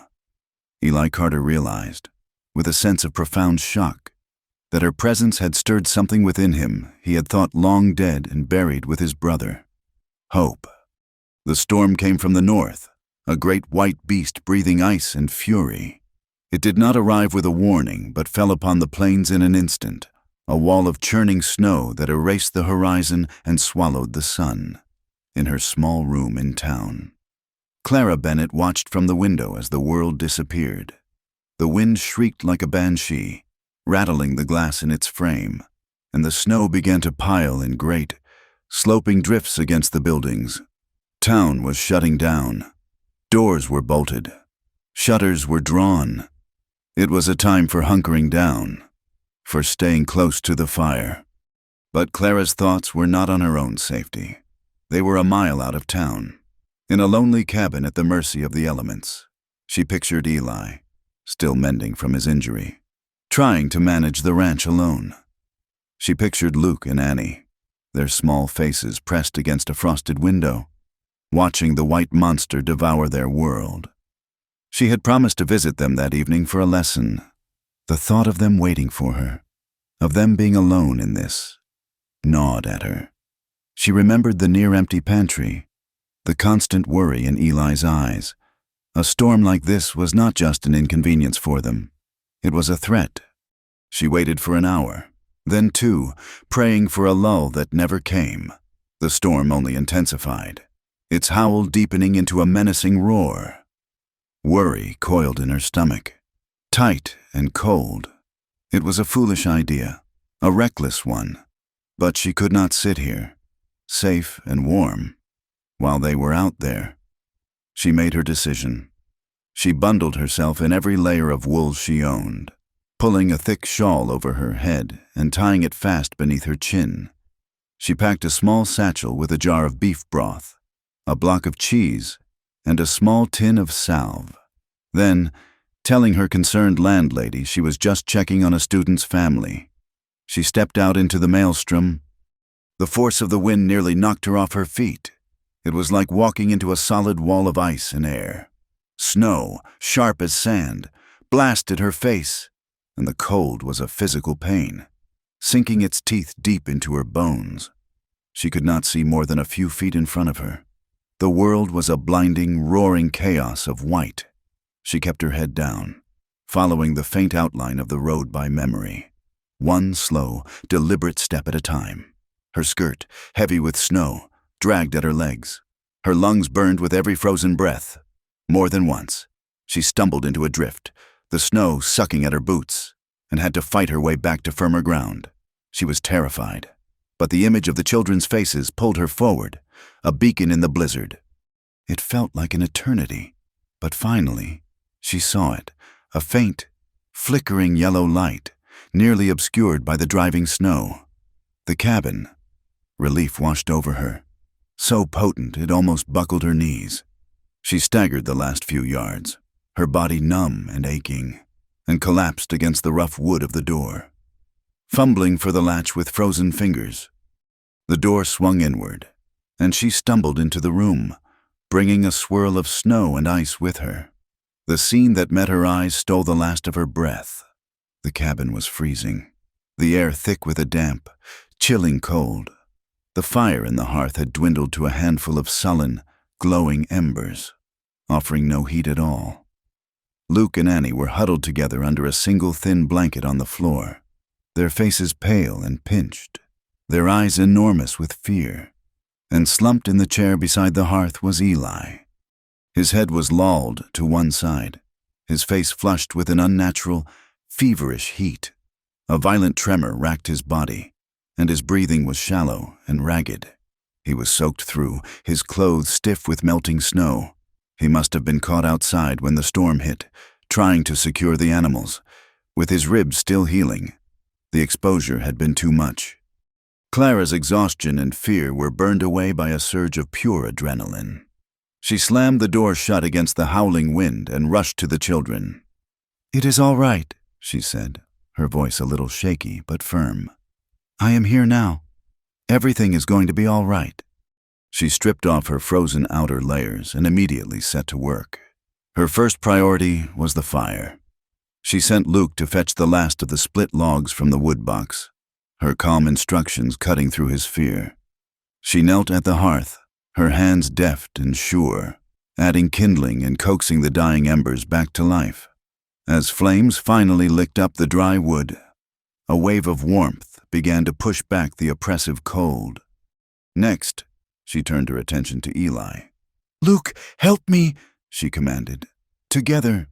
Eli Carter realized, with a sense of profound shock, that her presence had stirred something within him he had thought long dead and buried with his brother. Hope. The storm came from the north, a great white beast breathing ice and fury. It did not arrive with a warning, but fell upon the plains in an instant, a wall of churning snow that erased the horizon and swallowed the sun. In her small room in town, Clara Bennett watched from the window as the world disappeared. The wind shrieked like a banshee, rattling the glass in its frame, and the snow began to pile in great, sloping drifts against the buildings. Town was shutting down. Doors were bolted. Shutters were drawn. It was a time for hunkering down, for staying close to the fire. But Clara's thoughts were not on her own safety. They were a mile out of town, in a lonely cabin at the mercy of the elements. She pictured Eli, still mending from his injury, trying to manage the ranch alone. She pictured Luke and Annie, their small faces pressed against a frosted window, watching the white monster devour their world. She had promised to visit them that evening for a lesson. The thought of them waiting for her, of them being alone in this, gnawed at her. She remembered the near-empty pantry, the constant worry in Eli's eyes. A storm like this was not just an inconvenience for them. It was a threat. She waited for an hour, then 2, praying for a lull that never came. The storm only intensified, its howl deepening into a menacing roar. Worry coiled in her stomach, tight and cold. It was a foolish idea, a reckless one, but she could not sit here, safe and warm, while they were out there. She made her decision. She bundled herself in every layer of wool she owned, pulling a thick shawl over her head and tying it fast beneath her chin. She packed a small satchel with a jar of beef broth, a block of cheese, and a small tin of salve. Then, telling her concerned landlady she was just checking on a student's family, she stepped out into the maelstrom. The force of the wind nearly knocked her off her feet. It was like walking into a solid wall of ice and air. Snow, sharp as sand, blasted her face, and the cold was a physical pain, sinking its teeth deep into her bones. She could not see more than a few feet in front of her. The world was a blinding, roaring chaos of white. She kept her head down, following the faint outline of the road by memory, one slow, deliberate step at a time. Her skirt, heavy with snow, dragged at her legs. Her lungs burned with every frozen breath. More than once, she stumbled into a drift, the snow sucking at her boots, and had to fight her way back to firmer ground. She was terrified, but the image of the children's faces pulled her forward, a beacon in the blizzard. It felt like an eternity, but finally, she saw it, a faint, flickering yellow light, nearly obscured by the driving snow. The cabin. Relief washed over her, so potent it almost buckled her knees. She staggered the last few yards, her body numb and aching, and collapsed against the rough wood of the door. Fumbling for the latch with frozen fingers, the door swung inward, and she stumbled into the room, bringing a swirl of snow and ice with her. The scene that met her eyes stole the last of her breath. The cabin was freezing, the air thick with a damp, chilling cold. The fire in the hearth had dwindled to a handful of sullen, glowing embers, offering no heat at all. Luke and Annie were huddled together under a single thin blanket on the floor, their faces pale and pinched, their eyes enormous with fear. And slumped in the chair beside the hearth was Eli. His head was lolled to one side, his face flushed with an unnatural, feverish heat. A violent tremor racked his body, and his breathing was shallow and ragged. He was soaked through, his clothes stiff with melting snow. He must have been caught outside when the storm hit, trying to secure the animals. With his ribs still healing, the exposure had been too much. Clara's exhaustion and fear were burned away by a surge of pure adrenaline. She slammed the door shut against the howling wind and rushed to the children. "It is all right," she said, her voice a little shaky but firm. "I am here now. Everything is going to be all right." She stripped off her frozen outer layers and immediately set to work. Her first priority was the fire. She sent Luke to fetch the last of the split logs from the wood box, her calm instructions cutting through his fear. She knelt at the hearth, her hands deft and sure, adding kindling and coaxing the dying embers back to life. As flames finally licked up the dry wood, a wave of warmth began to push back the oppressive cold. Next, she turned her attention to Eli. "Luke, help me," she commanded. Together,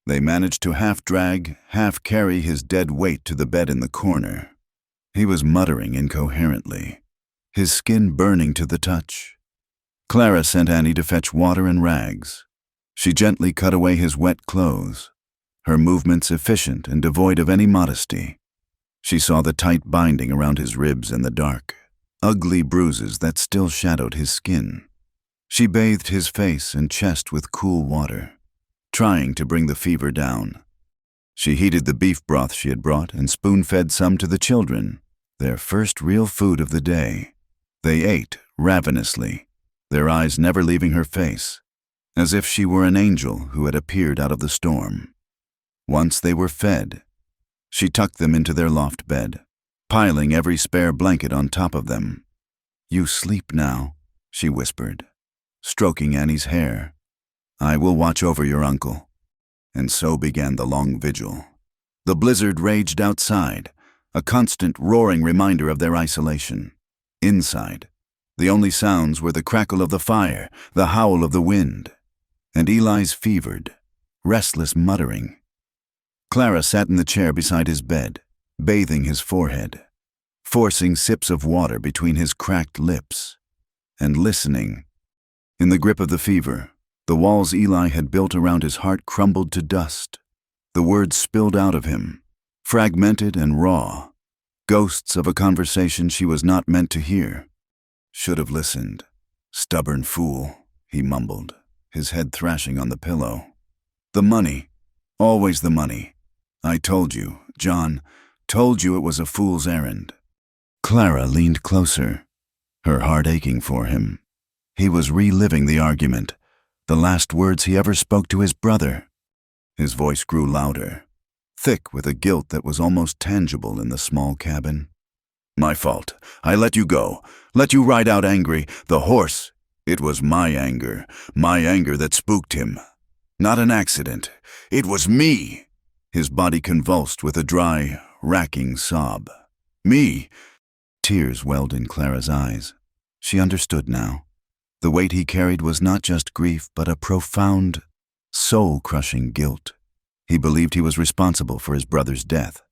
they managed to half-drag, half-carry his dead weight to the bed in the corner. He was muttering incoherently, his skin burning to the touch. Clara sent Annie to fetch water and rags. She gently cut away his wet clothes, her movements efficient and devoid of any modesty. She saw the tight binding around his ribs in the dark, ugly bruises that still shadowed his skin. She bathed his face and chest with cool water, trying to bring the fever down. She heated the beef broth she had brought and spoon-fed some to the children, their first real food of the day. They ate ravenously, their eyes never leaving her face, as if she were an angel who had appeared out of the storm. Once they were fed, she tucked them into their loft bed, piling every spare blanket on top of them. "You sleep now," she whispered, stroking Annie's hair. "I will watch over your uncle." And so began the long vigil. The blizzard raged outside, a constant roaring reminder of their isolation. Inside, the only sounds were the crackle of the fire, the howl of the wind, and Eli's fevered, restless muttering. Clara sat in the chair beside his bed, bathing his forehead, forcing sips of water between his cracked lips, and listening. In the grip of the fever, the walls Eli had built around his heart crumbled to dust. The words spilled out of him, fragmented and raw, ghosts of a conversation she was not meant to hear. "Should have listened. Stubborn fool," he mumbled, his head thrashing on the pillow. "The money. Always the money. I told you, John, told you it was a fool's errand." Clara leaned closer, her heart aching for him. He was reliving the argument, the last words he ever spoke to his brother. His voice grew louder, thick with a guilt that was almost tangible in the small cabin. "My fault. I let you go, let you ride out angry. The horse, it was my anger that spooked him. Not an accident. It was me." His body convulsed with a dry, racking sob. "Me." Tears welled in Clara's eyes. She understood now. The weight he carried was not just grief, but a profound, soul-crushing guilt. He believed he was responsible for his brother's death.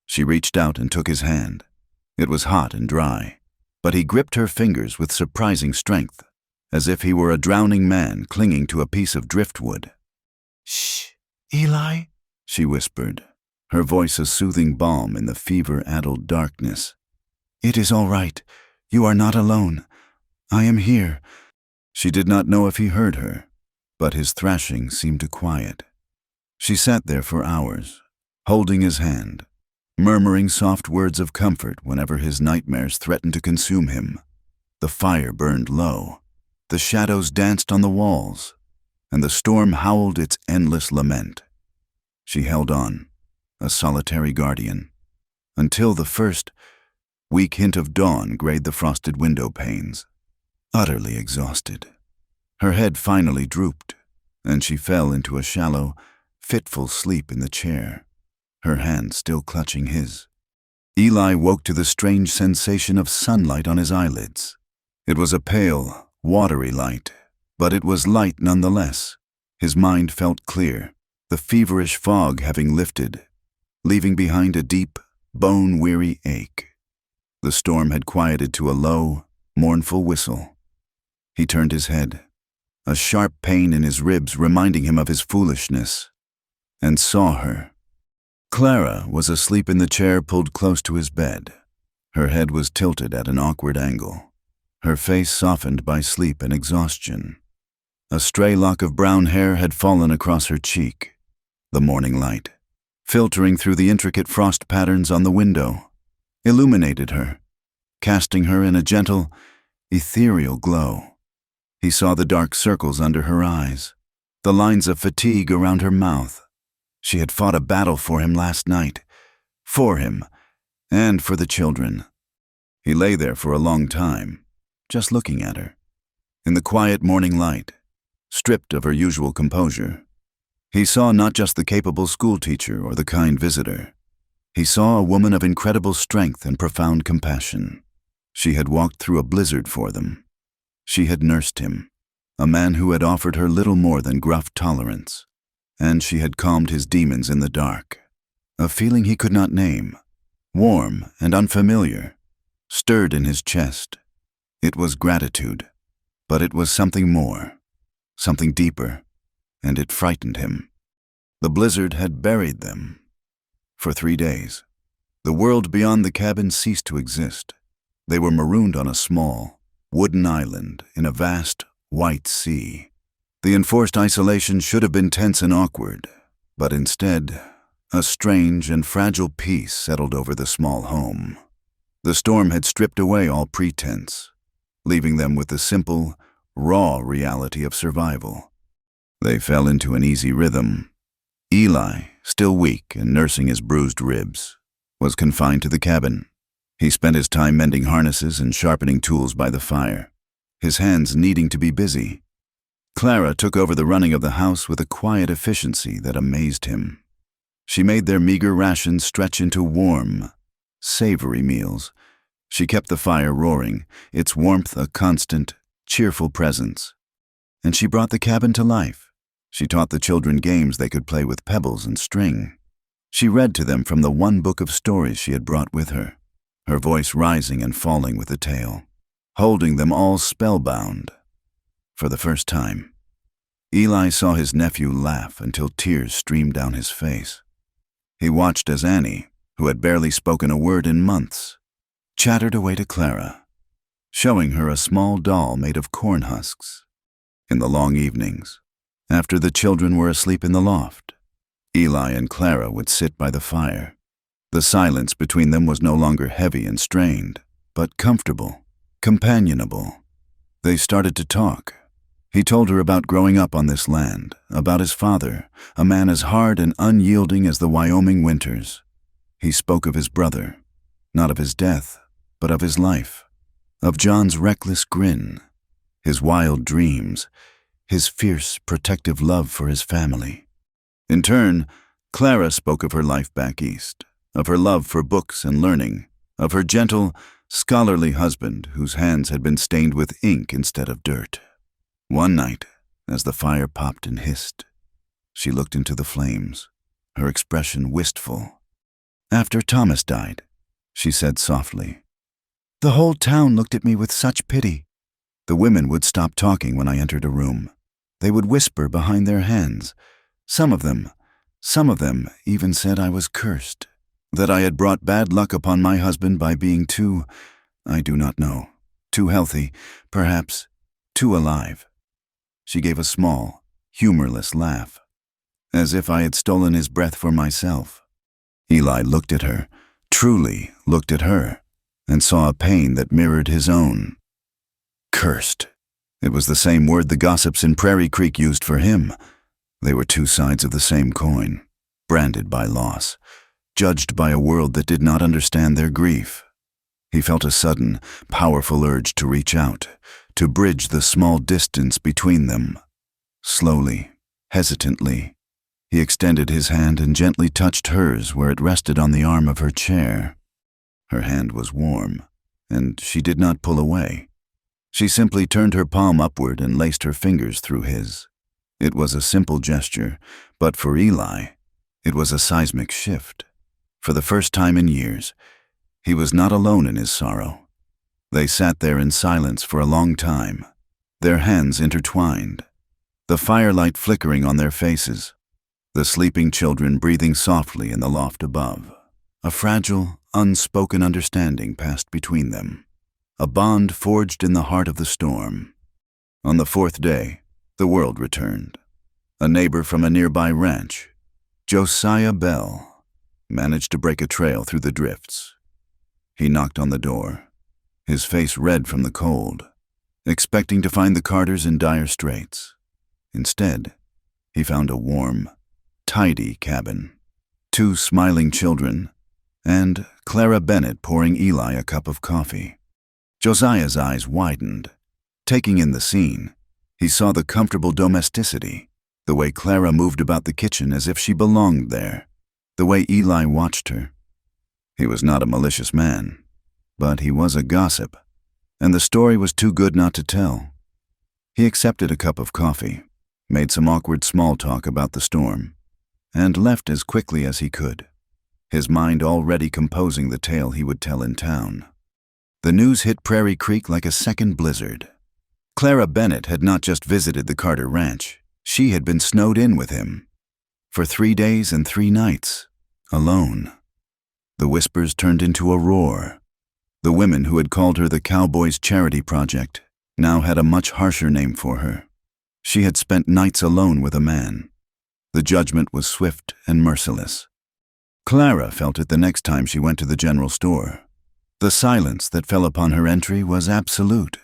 She reached out and took his hand. It was hot and dry, but he gripped her fingers with surprising strength, as if he were a drowning man clinging to a piece of driftwood. "Shh, Eli," she whispered, her voice a soothing balm in the fever-addled darkness. "It is all right. You are not alone. I am here." She did not know if he heard her, but his thrashing seemed to quiet. She sat there for hours, holding his hand, murmuring soft words of comfort whenever his nightmares threatened to consume him. The fire burned low. The shadows danced on the walls, and the storm howled its endless lament. She held on, a solitary guardian, until the first weak hint of dawn grayed the frosted window panes. Utterly exhausted, her head finally drooped, and she fell into a shallow, fitful sleep in the chair, her hand still clutching his. Eli woke to the strange sensation of sunlight on his eyelids. It was a pale, watery light, but it was light nonetheless. His mind felt clear, the feverish fog having lifted, leaving behind a deep, bone-weary ache. The storm had quieted to a low, mournful whistle. He turned his head, a sharp pain in his ribs reminding him of his foolishness, and saw her. Clara was asleep in the chair pulled close to his bed. Her head was tilted at an awkward angle, her face softened by sleep and exhaustion. A stray lock of brown hair had fallen across her cheek. The morning light, filtering through the intricate frost patterns on the window, illuminated her, casting her in a gentle, ethereal glow. He saw the dark circles under her eyes, the lines of fatigue around her mouth. She had fought a battle for him last night, for him, and for the children. He lay there for a long time, just looking at her. In the quiet morning light, stripped of her usual composure, he saw not just the capable schoolteacher or the kind visitor. He saw a woman of incredible strength and profound compassion. She had walked through a blizzard for them. She had nursed him, a man who had offered her little more than gruff tolerance. And she had calmed his demons in the dark. A feeling he could not name, warm and unfamiliar, stirred in his chest. It was gratitude, but it was something more, something deeper, and it frightened him. The blizzard had buried them. For 3 days, the world beyond the cabin ceased to exist. They were marooned on a small, wooden island in a vast, white sea. The enforced isolation should have been tense and awkward, but instead, a strange and fragile peace settled over the small home. The storm had stripped away all pretense, leaving them with the simple, raw reality of survival. They fell into an easy rhythm. Eli, still weak and nursing his bruised ribs, was confined to the cabin. He spent his time mending harnesses and sharpening tools by the fire, his hands needing to be busy. Clara took over the running of the house with a quiet efficiency that amazed him. She made their meager rations stretch into warm, savory meals. She kept the fire roaring, its warmth a constant, cheerful presence. And she brought the cabin to life. She taught the children games they could play with pebbles and string. She read to them from the one book of stories she had brought with her, her voice rising and falling with the tale, holding them all spellbound. For the first time, Eli saw his nephew laugh until tears streamed down his face. He watched as Annie, who had barely spoken a word in months, chattered away to Clara, showing her a small doll made of corn husks. In the long evenings, after the children were asleep in the loft, Eli and Clara would sit by the fire. The silence between them was no longer heavy and strained, but comfortable, companionable. They started to talk. He told her about growing up on this land, about his father, a man as hard and unyielding as the Wyoming winters. He spoke of his brother, not of his death, but of his life, of John's reckless grin, his wild dreams, his fierce, protective love for his family. In turn, Clara spoke of her life back east, of her love for books and learning, of her gentle, scholarly husband whose hands had been stained with ink instead of dirt. One night, as the fire popped and hissed, she looked into the flames, her expression wistful. "After Thomas died," she said softly, "the whole town looked at me with such pity. The women would stop talking when I entered a room. They would whisper behind their hands. Some of them even said I was cursed, that I had brought bad luck upon my husband by being too, I do not know, too healthy, perhaps, too alive." She gave a small, humorless laugh, as if I had stolen his breath for myself. Eli looked at her, truly looked at her, and saw a pain that mirrored his own. "Cursed," It was the same word the gossips in Prairie Creek used for him. They were two sides of the same coin, branded by loss, judged by a world that did not understand their grief. He felt a sudden, powerful urge to reach out, to bridge the small distance between them. Slowly, hesitantly, he extended his hand and gently touched hers where it rested on the arm of her chair. Her hand was warm, and she did not pull away. She simply turned her palm upward and laced her fingers through his. It was a simple gesture, but for Eli, it was a seismic shift. For the first time in years, he was not alone in his sorrow. They sat there in silence for a long time, their hands intertwined, the firelight flickering on their faces, the sleeping children breathing softly in the loft above. A fragile, unspoken understanding passed between them, a bond forged in the heart of the storm. On the fourth day, the world returned. A neighbor from a nearby ranch, Josiah Bell, managed to break a trail through the drifts. He knocked on the door, his face red from the cold, expecting to find the Carters in dire straits. Instead, he found a warm, tidy cabin, 2 smiling children, and Clara Bennett pouring Eli a cup of coffee. Josiah's eyes widened. Taking in the scene, he saw the comfortable domesticity, the way Clara moved about the kitchen as if she belonged there, the way Eli watched her. He was not a malicious man, but he was a gossip, and the story was too good not to tell. He accepted a cup of coffee, made some awkward small talk about the storm, and left as quickly as he could, his mind already composing the tale he would tell in town. The news hit Prairie Creek like a second blizzard. Clara Bennett had not just visited the Carter ranch, she had been snowed in with him. For 3 days and 3 nights, alone. The whispers turned into a roar. The women who had called her the Cowboy's charity project now had a much harsher name for her. She had spent nights alone with a man. The judgment was swift and merciless. Clara felt it the next time she went to the general store. The silence that fell upon her entry was absolute,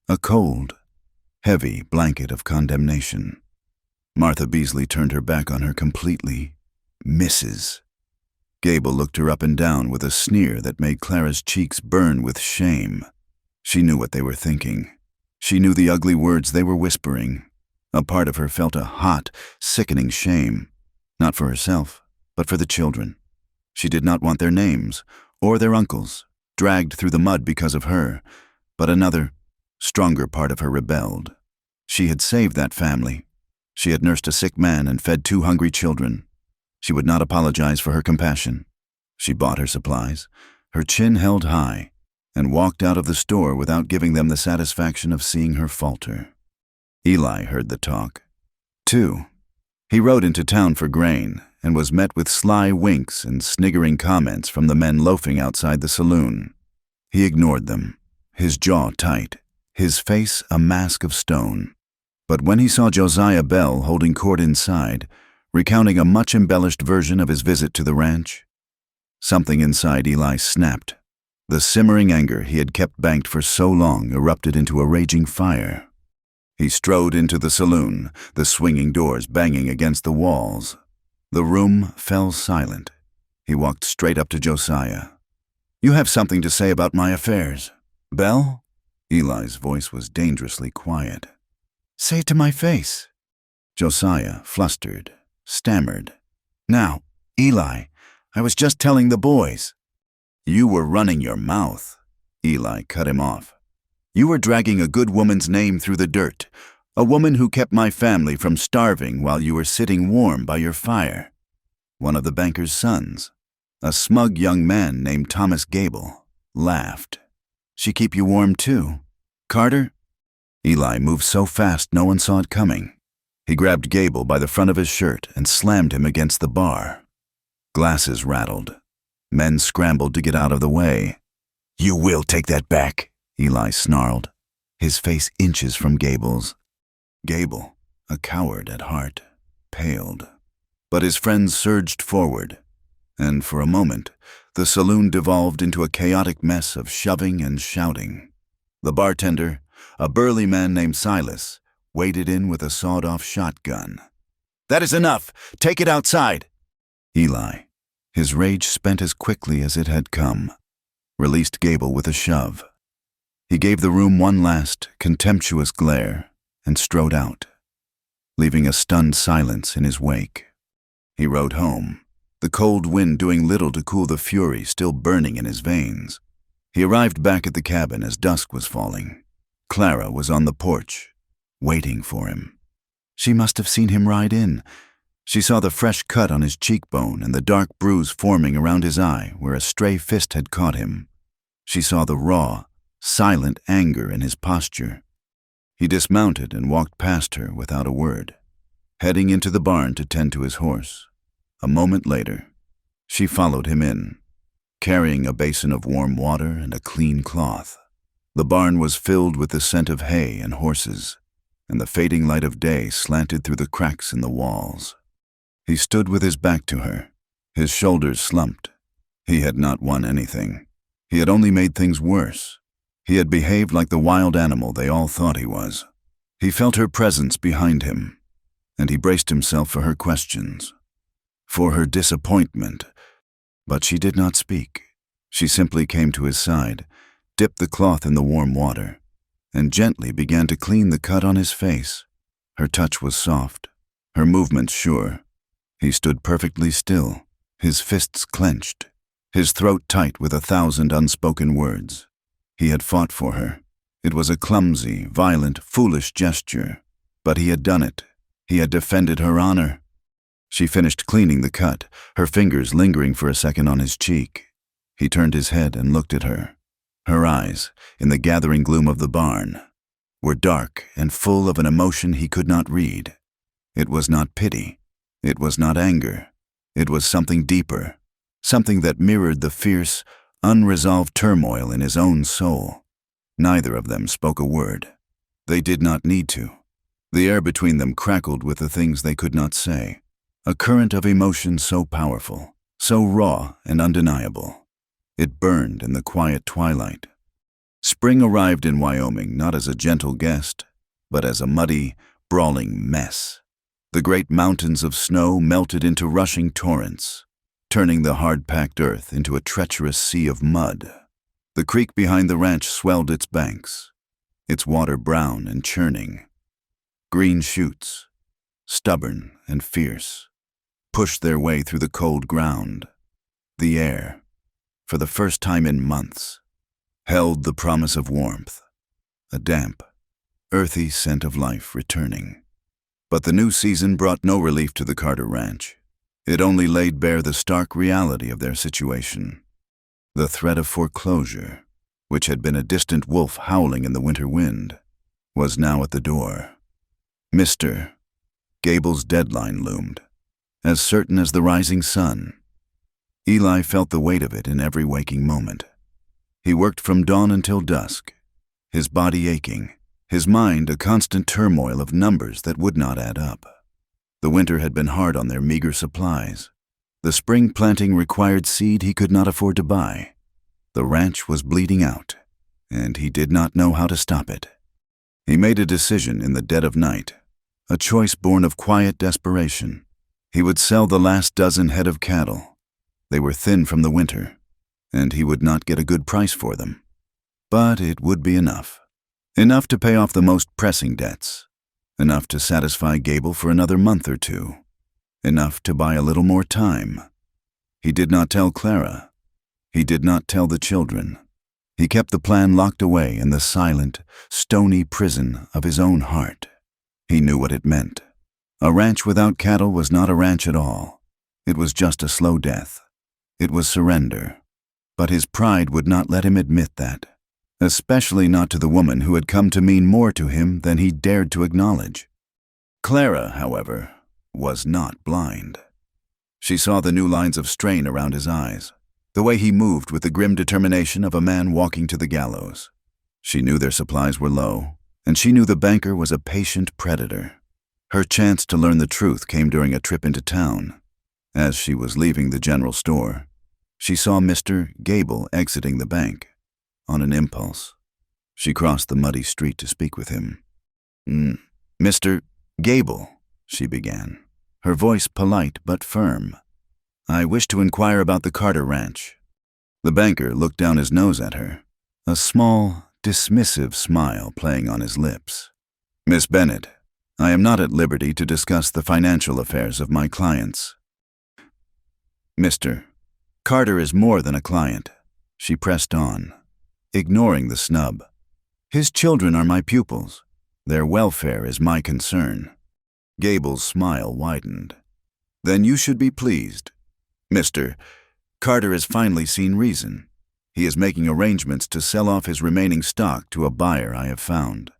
a cold, heavy blanket of condemnation. Martha Beasley turned her back on her completely. Mrs. Gable looked her up and down with a sneer that made Clara's cheeks burn with shame. She knew what they were thinking. She knew the ugly words they were whispering. A part of her felt a hot, sickening shame, not for herself, but for the children. She did not want their names, or their uncles, dragged through the mud because of her, but another, stronger part of her rebelled. She had saved that family. She had nursed a sick man and fed 2 hungry children. She would not apologize for her compassion. She bought her supplies, her chin held high, and walked out of the store without giving them the satisfaction of seeing her falter. Eli heard the talk, too. He rode into town for grain and was met with sly winks and sniggering comments from the men loafing outside the saloon. He ignored them, his jaw tight, his face a mask of stone. But when he saw Josiah Bell holding court inside, recounting a much-embellished version of his visit to the ranch, something inside Eli snapped. The simmering anger he had kept banked for so long erupted into a raging fire. He strode into the saloon, the swinging doors banging against the walls. The room fell silent. He walked straight up to Josiah. "You have something to say about my affairs, Bell?" Eli's voice was dangerously quiet. "Say it to my face." Josiah, flustered, stammered. "Now, Eli, I was just telling the boys." "You were running your mouth." Eli cut him off. "You were dragging a good woman's name through the dirt, a woman who kept my family from starving while you were sitting warm by your fire. One of the banker's sons, a smug young man named Thomas Gable, laughed. She keep you warm too, Carter?" Eli moved so fast no one saw it coming. He grabbed Gable by the front of his shirt and slammed him against the bar. Glasses rattled. Men scrambled to get out of the way. "You will take that back," Eli snarled, his face inches from Gable's. Gable, a coward at heart, paled. But his friends surged forward, and for a moment, the saloon devolved into a chaotic mess of shoving and shouting. The bartender, a burly man named Silas, waded in with a sawed-off shotgun. "That is enough! Take it outside!" Eli, his rage spent as quickly as it had come, released Gable with a shove. He gave the room one last, contemptuous glare and strode out, leaving a stunned silence in his wake. He rode home, the cold wind doing little to cool the fury still burning in his veins. He arrived back at the cabin as dusk was falling. Clara was on the porch, waiting for him. She must have seen him ride in. She saw the fresh cut on his cheekbone and the dark bruise forming around his eye where a stray fist had caught him. She saw the raw, silent anger in his posture. He dismounted and walked past her without a word, heading into the barn to tend to his horse. A moment later, she followed him in, carrying a basin of warm water and a clean cloth. The barn was filled with the scent of hay and horses, and the fading light of day slanted through the cracks in the walls. He stood with his back to her, his shoulders slumped. He had not won anything. He had only made things worse. He had behaved like the wild animal they all thought he was. He felt her presence behind him, and he braced himself for her questions, for her disappointment. But she did not speak. She simply came to his side, dipped the cloth in the warm water, and gently began to clean the cut on his face. Her touch was soft, her movements sure. He stood perfectly still, his fists clenched, his throat tight with 1,000 unspoken words. He had fought for her. It was a clumsy, violent, foolish gesture, but he had done it. He had defended her honor. She finished cleaning the cut, her fingers lingering for a second on his cheek. He turned his head and looked at her. Her eyes, in the gathering gloom of the barn, were dark and full of an emotion he could not read. It was not pity. It was not anger. It was something deeper, something that mirrored the fierce, unresolved turmoil in his own soul. Neither of them spoke a word. They did not need to. The air between them crackled with the things they could not say, a current of emotion so powerful, so raw and undeniable. It burned in the quiet twilight. Spring arrived in Wyoming not as a gentle guest, but as a muddy, brawling mess. The great mountains of snow melted into rushing torrents, turning the hard-packed earth into a treacherous sea of mud. The creek behind the ranch swelled its banks, its water brown and churning. Green shoots, stubborn and fierce, pushed their way through the cold ground. The air, for the first time in months, held the promise of warmth, a damp, earthy scent of life returning. But the new season brought no relief to the Carter Ranch. It only laid bare the stark reality of their situation. The threat of foreclosure, which had been a distant wolf howling in the winter wind, was now at the door. Mr. Gable's deadline loomed, as certain as the rising sun. Eli felt the weight of it in every waking moment. He worked from dawn until dusk, his body aching, his mind a constant turmoil of numbers that would not add up. The winter had been hard on their meager supplies. The spring planting required seed he could not afford to buy. The ranch was bleeding out, and he did not know how to stop it. He made a decision in the dead of night, a choice born of quiet desperation. He would sell the last dozen head of cattle. They were thin from the winter, and he would not get a good price for them. But it would be enough. Enough to pay off the most pressing debts. Enough to satisfy Gable for another month or two. Enough to buy a little more time. He did not tell Clara. He did not tell the children. He kept the plan locked away in the silent, stony prison of his own heart. He knew what it meant. A ranch without cattle was not a ranch at all. It was just a slow death. It was surrender. But his pride would not let him admit that, especially not to the woman who had come to mean more to him than he dared to acknowledge. Clara, however, was not blind. She saw the new lines of strain around his eyes, the way he moved with the grim determination of a man walking to the gallows. She knew their supplies were low, and she knew the banker was a patient predator. Her chance to learn the truth came during a trip into town. As she was leaving the general store, she saw Mr. Gable exiting the bank. On an impulse, She crossed the muddy street to speak with him. Mr. Gable, she began, her voice polite but firm. I wish to inquire about the Carter Ranch. The banker looked down his nose at her, a small, dismissive smile playing on his lips. Miss Bennett, I am not at liberty to discuss the financial affairs of my clients. Mr. Carter is more than a client, she pressed on, ignoring the snub. His children are my pupils. Their welfare is my concern. Gable's smile widened. Then you should be pleased. Mr. Carter has finally seen reason. He is making arrangements to sell off his remaining stock to a buyer I have found.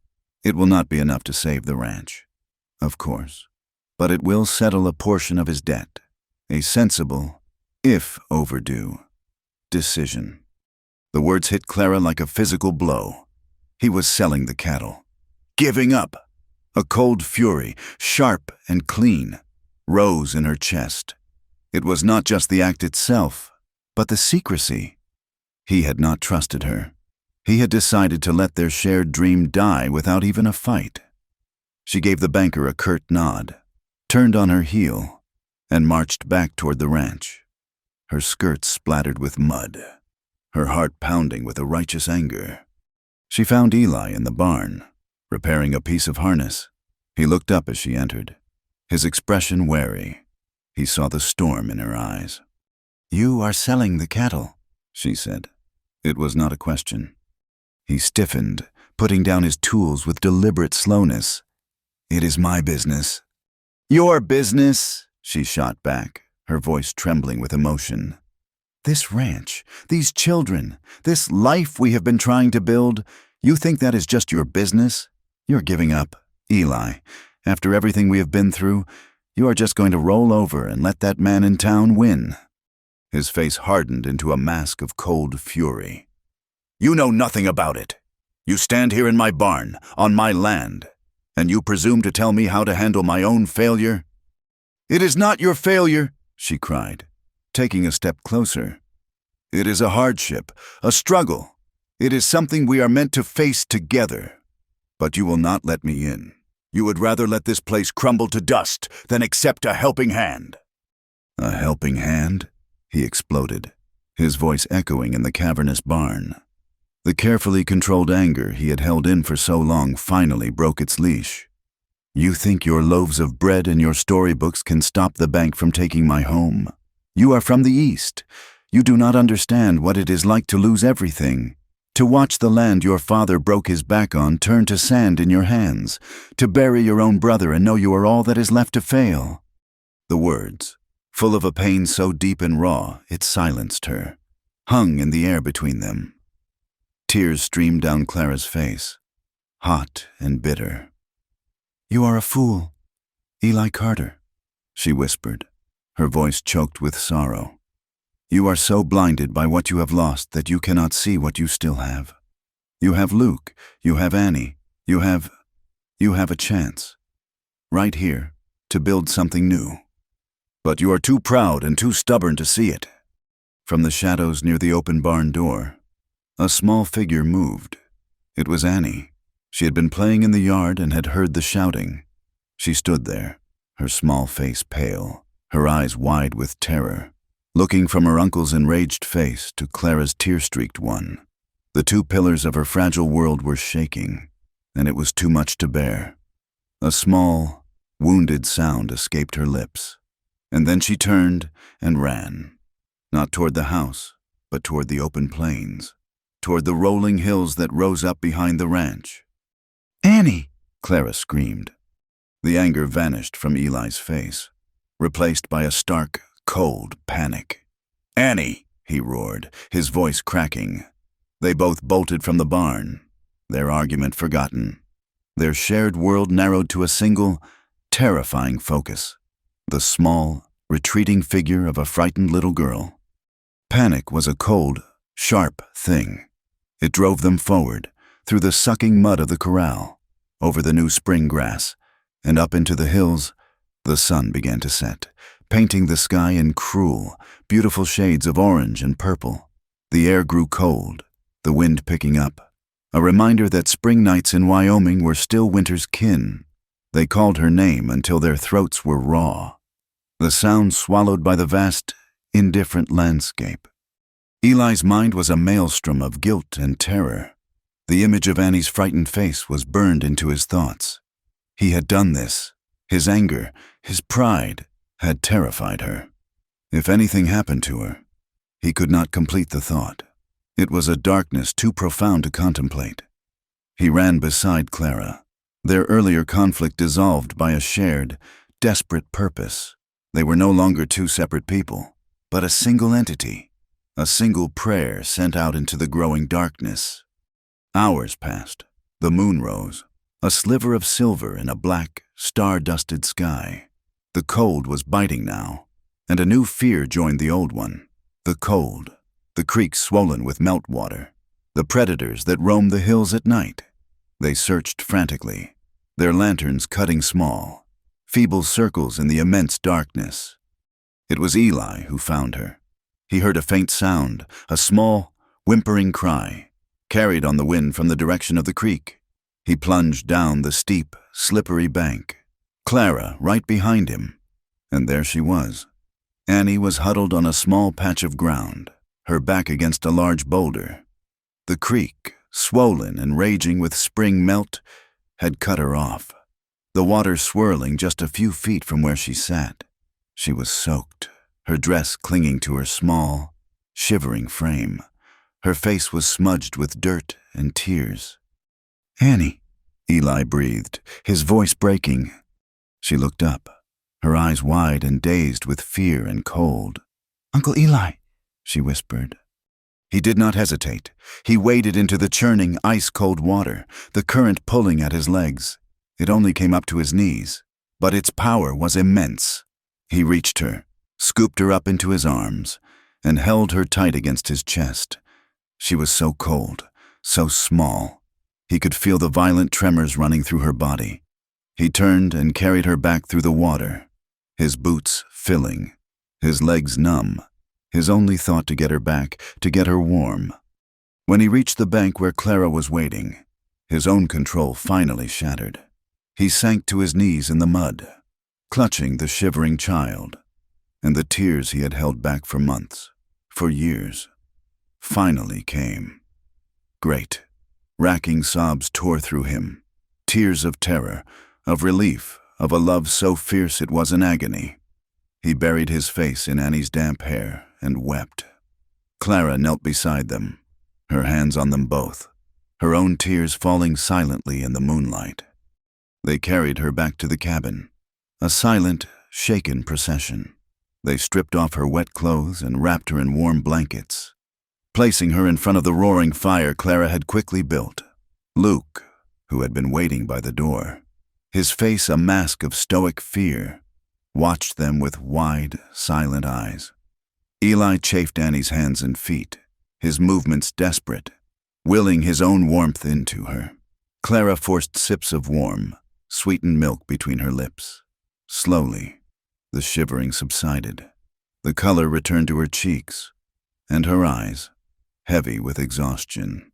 It will not be enough to save the ranch, of course, but it will settle a portion of his debt. A sensible, if overdue, decision. The words hit Clara like a physical blow. He was selling the cattle. Giving up. A cold fury, sharp and clean, rose in her chest. It was not just the act itself, but the secrecy. He had not trusted her. He had decided to let their shared dream die without even a fight. She gave the banker a curt nod, turned on her heel, and marched back toward the ranch, her skirts splattered with mud, her heart pounding with a righteous anger. She found Eli in the barn, repairing a piece of harness. He looked up as she entered, his expression wary. He saw the storm in her eyes. You are selling the cattle, she said. It was not a question. He stiffened, putting down his tools with deliberate slowness. It is my business. Your business, she shot back, her voice trembling with emotion. This ranch, these children, this life we have been trying to build, you think that is just your business? You're giving up, Eli. After everything we have been through, you are just going to roll over and let that man in town win. His face hardened into a mask of cold fury. You know nothing about it. You stand here in my barn, on my land, and you presume to tell me how to handle my own failure? It is not your failure, she cried, taking a step closer. It is a hardship, a struggle. It is something we are meant to face together. But you will not let me in. You would rather let this place crumble to dust than accept a helping hand. A helping hand? He exploded, his voice echoing in the cavernous barn. The carefully controlled anger he had held in for so long finally broke its leash. You think your loaves of bread and your storybooks can stop the bank from taking my home? You are from the East. You do not understand what it is like to lose everything. To watch the land your father broke his back on turn to sand in your hands. To bury your own brother and know you are all that is left to fail. The words, full of a pain so deep and raw it silenced her, hung in the air between them. Tears streamed down Clara's face, hot and bitter. You are a fool, Eli Carter, she whispered, her voice choked with sorrow. You are so blinded by what you have lost that you cannot see what you still have. You have Luke, you have Annie, you have a chance, right here, to build something new. But you are too proud and too stubborn to see it. From the shadows near the open barn door, a small figure moved. It was Annie. She had been playing in the yard and had heard the shouting. She stood there, her small face pale, her eyes wide with terror, looking from her uncle's enraged face to Clara's tear-streaked one. The two pillars of her fragile world were shaking, and it was too much to bear. A small, wounded sound escaped her lips, and then she turned and ran, not toward the house, but toward the open plains, toward the rolling hills that rose up behind the ranch. Annie! Clara screamed. The anger vanished from Eli's face, replaced by a stark, cold panic. Annie! He roared, his voice cracking. They both bolted from the barn, their argument forgotten. Their shared world narrowed to a single, terrifying focus. The small, retreating figure of a frightened little girl. Panic was a cold, sharp thing. It drove them forward, through the sucking mud of the corral, over the new spring grass, and up into the hills. The sun began to set, painting the sky in cruel, beautiful shades of orange and purple. The air grew cold, the wind picking up. a reminder that spring nights in Wyoming were still winter's kin. They called her name until their throats were raw, the sound swallowed by the vast, indifferent landscape. Eli's mind was a maelstrom of guilt and terror. The image of Annie's frightened face was burned into his thoughts. He had done this. His anger, his pride, had terrified her. If anything happened to her, he could not complete the thought. It was a darkness too profound to contemplate. He ran beside Clara, their earlier conflict dissolved by a shared, desperate purpose. They were no longer two separate people, but a single entity, a single prayer sent out into the growing darkness. Hours passed. The moon rose, a sliver of silver in a black, star-dusted sky. The cold was biting now, and a new fear joined the old one. The cold, the creeks swollen with meltwater, the predators that roamed the hills at night. They searched frantically, their lanterns cutting small, feeble circles in the immense darkness. It was Eli who found her. He heard a faint sound, a small, whimpering cry, carried on the wind from the direction of the creek. He plunged down the steep, slippery bank, Clara right behind him, and there she was. Annie was huddled on a small patch of ground, her back against a large boulder. The creek, swollen and raging with spring melt, had cut her off, the water swirling just a few feet from where she sat. She was soaked, her dress clinging to her small, shivering frame. Her face was smudged with dirt and tears. "Annie," Eli breathed, his voice breaking. She looked up, her eyes wide and dazed with fear and cold. "Uncle Eli," she whispered. He did not hesitate. He waded into the churning, ice-cold water, the current pulling at his legs. It only came up to his knees, but its power was immense. He reached her, scooped her up into his arms, and held her tight against his chest. She was so cold, so small. He could feel the violent tremors running through her body. He turned and carried her back through the water, his boots filling, his legs numb, his only thought to get her back, to get her warm. When he reached the bank where Clara was waiting, his own control finally shattered. He sank to his knees in the mud, clutching the shivering child, and the tears he had held back for months, for years, finally came. Great, racking sobs tore through him, tears of terror, of relief, of a love so fierce it was an agony. He buried his face in Annie's damp hair and wept. Clara knelt beside them, her hands on them both, her own tears falling silently in the moonlight. They carried her back to the cabin, a silent, shaken procession. They stripped off her wet clothes and wrapped her in warm blankets. Placing her in front of the roaring fire Clara had quickly built, Luke, who had been waiting by the door, his face a mask of stoic fear, watched them with wide, silent eyes. Eli chafed Annie's hands and feet, his movements desperate, willing his own warmth into her. Clara forced sips of warm, sweetened milk between her lips. Slowly, the shivering subsided. The color returned to her cheeks, and her eyes, heavy with exhaustion,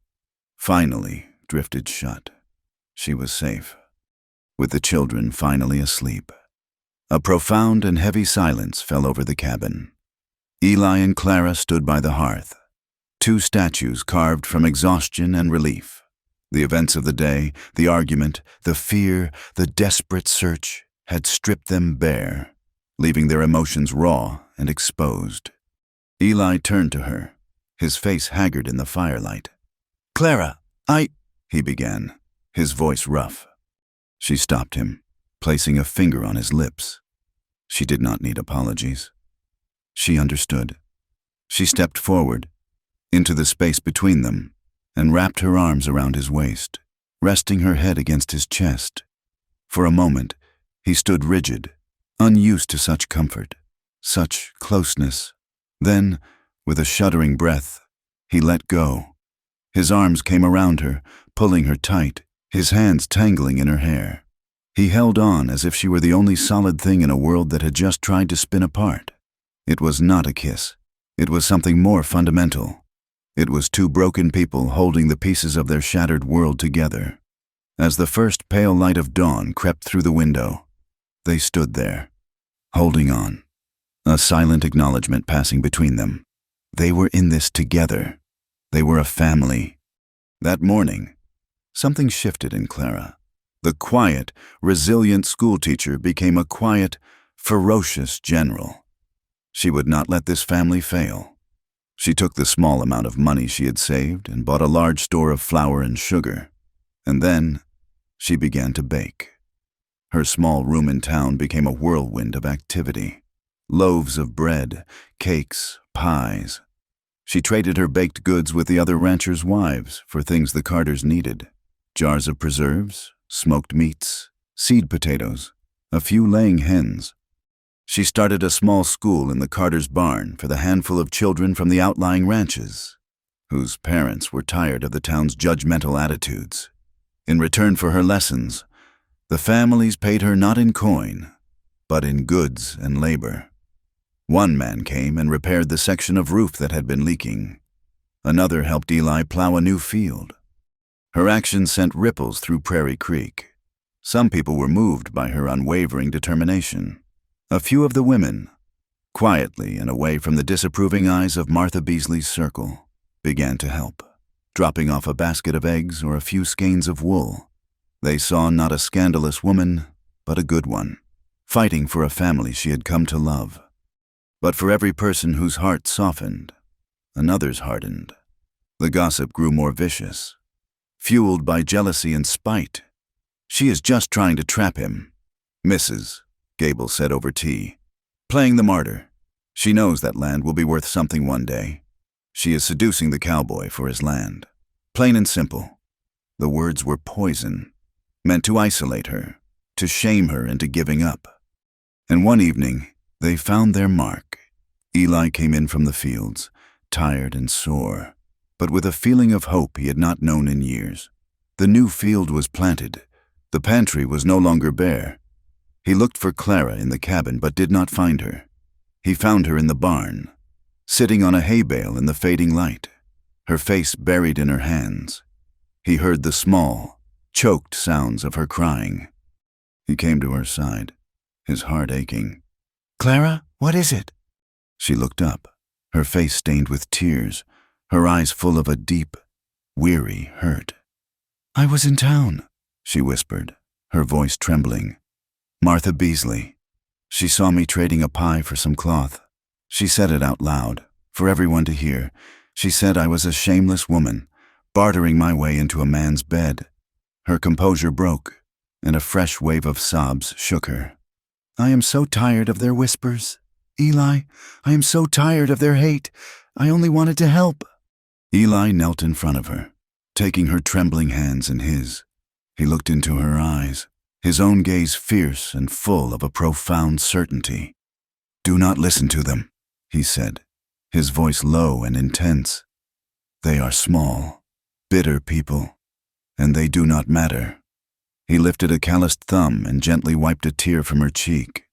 finally drifted shut. She was safe, with the children finally asleep. A profound and heavy silence fell over the cabin. Eli and Clara stood by the hearth, two statues carved from exhaustion and relief. The events of the day, the argument, the fear, the desperate search had stripped them bare, leaving their emotions raw and exposed. Eli turned to her, his face haggard in the firelight. "Clara, he began, his voice rough. She stopped him, placing a finger on his lips. She did not need apologies. She understood. She stepped forward, into the space between them, and wrapped her arms around his waist, resting her head against his chest. For a moment, he stood rigid, unused to such comfort, such closeness. Then, with a shuddering breath, he let go. His arms came around her, pulling her tight, his hands tangling in her hair. He held on as if she were the only solid thing in a world that had just tried to spin apart. It was not a kiss. It was something more fundamental. It was two broken people holding the pieces of their shattered world together. As the first pale light of dawn crept through the window, they stood there, holding on, a silent acknowledgement passing between them. They were in this together. They were a family. That morning, something shifted in Clara. The quiet, resilient schoolteacher became a quiet, ferocious general. She would not let this family fail. She took the small amount of money she had saved and bought a large store of flour and sugar. And then she began to bake. Her small room in town became a whirlwind of activity. Loaves of bread, cakes, pies. She traded her baked goods with the other ranchers' wives for things the Carters needed. Jars of preserves, smoked meats, seed potatoes, a few laying hens. She started a small school in the Carters' barn for the handful of children from the outlying ranches, whose parents were tired of the town's judgmental attitudes. In return for her lessons, the families paid her not in coin, but in goods and labor. One man came and repaired the section of roof that had been leaking. Another helped Eli plow a new field. Her actions sent ripples through Prairie Creek. Some people were moved by her unwavering determination. A few of the women, quietly and away from the disapproving eyes of Martha Beasley's circle, began to help, dropping off a basket of eggs or a few skeins of wool. They saw not a scandalous woman, but a good one, fighting for a family she had come to love. But for every person whose heart softened, another's hardened. The gossip grew more vicious, fueled by jealousy and spite. "She is just trying to trap him," Mrs. Gable said over tea. "Playing the martyr. She knows that land will be worth something one day. She is seducing the cowboy for his land. Plain and simple." The words were poison, meant to isolate her, to shame her into giving up. And one evening, they found their mark. Eli came in from the fields, tired and sore, but with a feeling of hope he had not known in years. The new field was planted. The pantry was no longer bare. He looked for Clara in the cabin but did not find her. He found her in the barn, sitting on a hay bale in the fading light, her face buried in her hands. He heard the small, choked sounds of her crying. He came to her side, his heart aching. "Clara, what is it?" She looked up, her face stained with tears, her eyes full of a deep, weary hurt. "I was in town," she whispered, her voice trembling. "Martha Beasley. She saw me trading a pie for some cloth. She said it out loud, for everyone to hear. She said I was a shameless woman, bartering my way into a man's bed." Her composure broke, and a fresh wave of sobs shook her. "I am so tired of their whispers. Eli, I am so tired of their hate. I only wanted to help." Eli knelt in front of her, taking her trembling hands in his. He looked into her eyes, his own gaze fierce and full of a profound certainty. "Do not listen to them," he said, his voice low and intense. "They are small, bitter people, and they do not matter." He lifted a calloused thumb and gently wiped a tear from her cheek.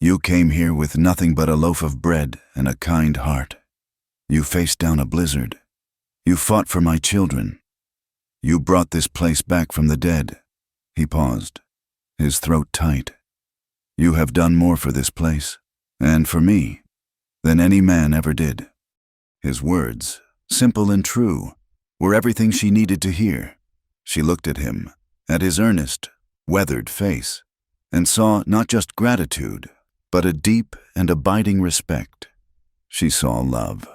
"You came here with nothing but a loaf of bread and a kind heart. You faced down a blizzard. You fought for my children. You brought this place back from the dead." He paused, his throat tight. "You have done more for this place, and for me, than any man ever did." His words, simple and true, were everything she needed to hear. She looked at him, at his earnest, weathered face, and saw not just gratitude, but a deep and abiding respect. She saw love.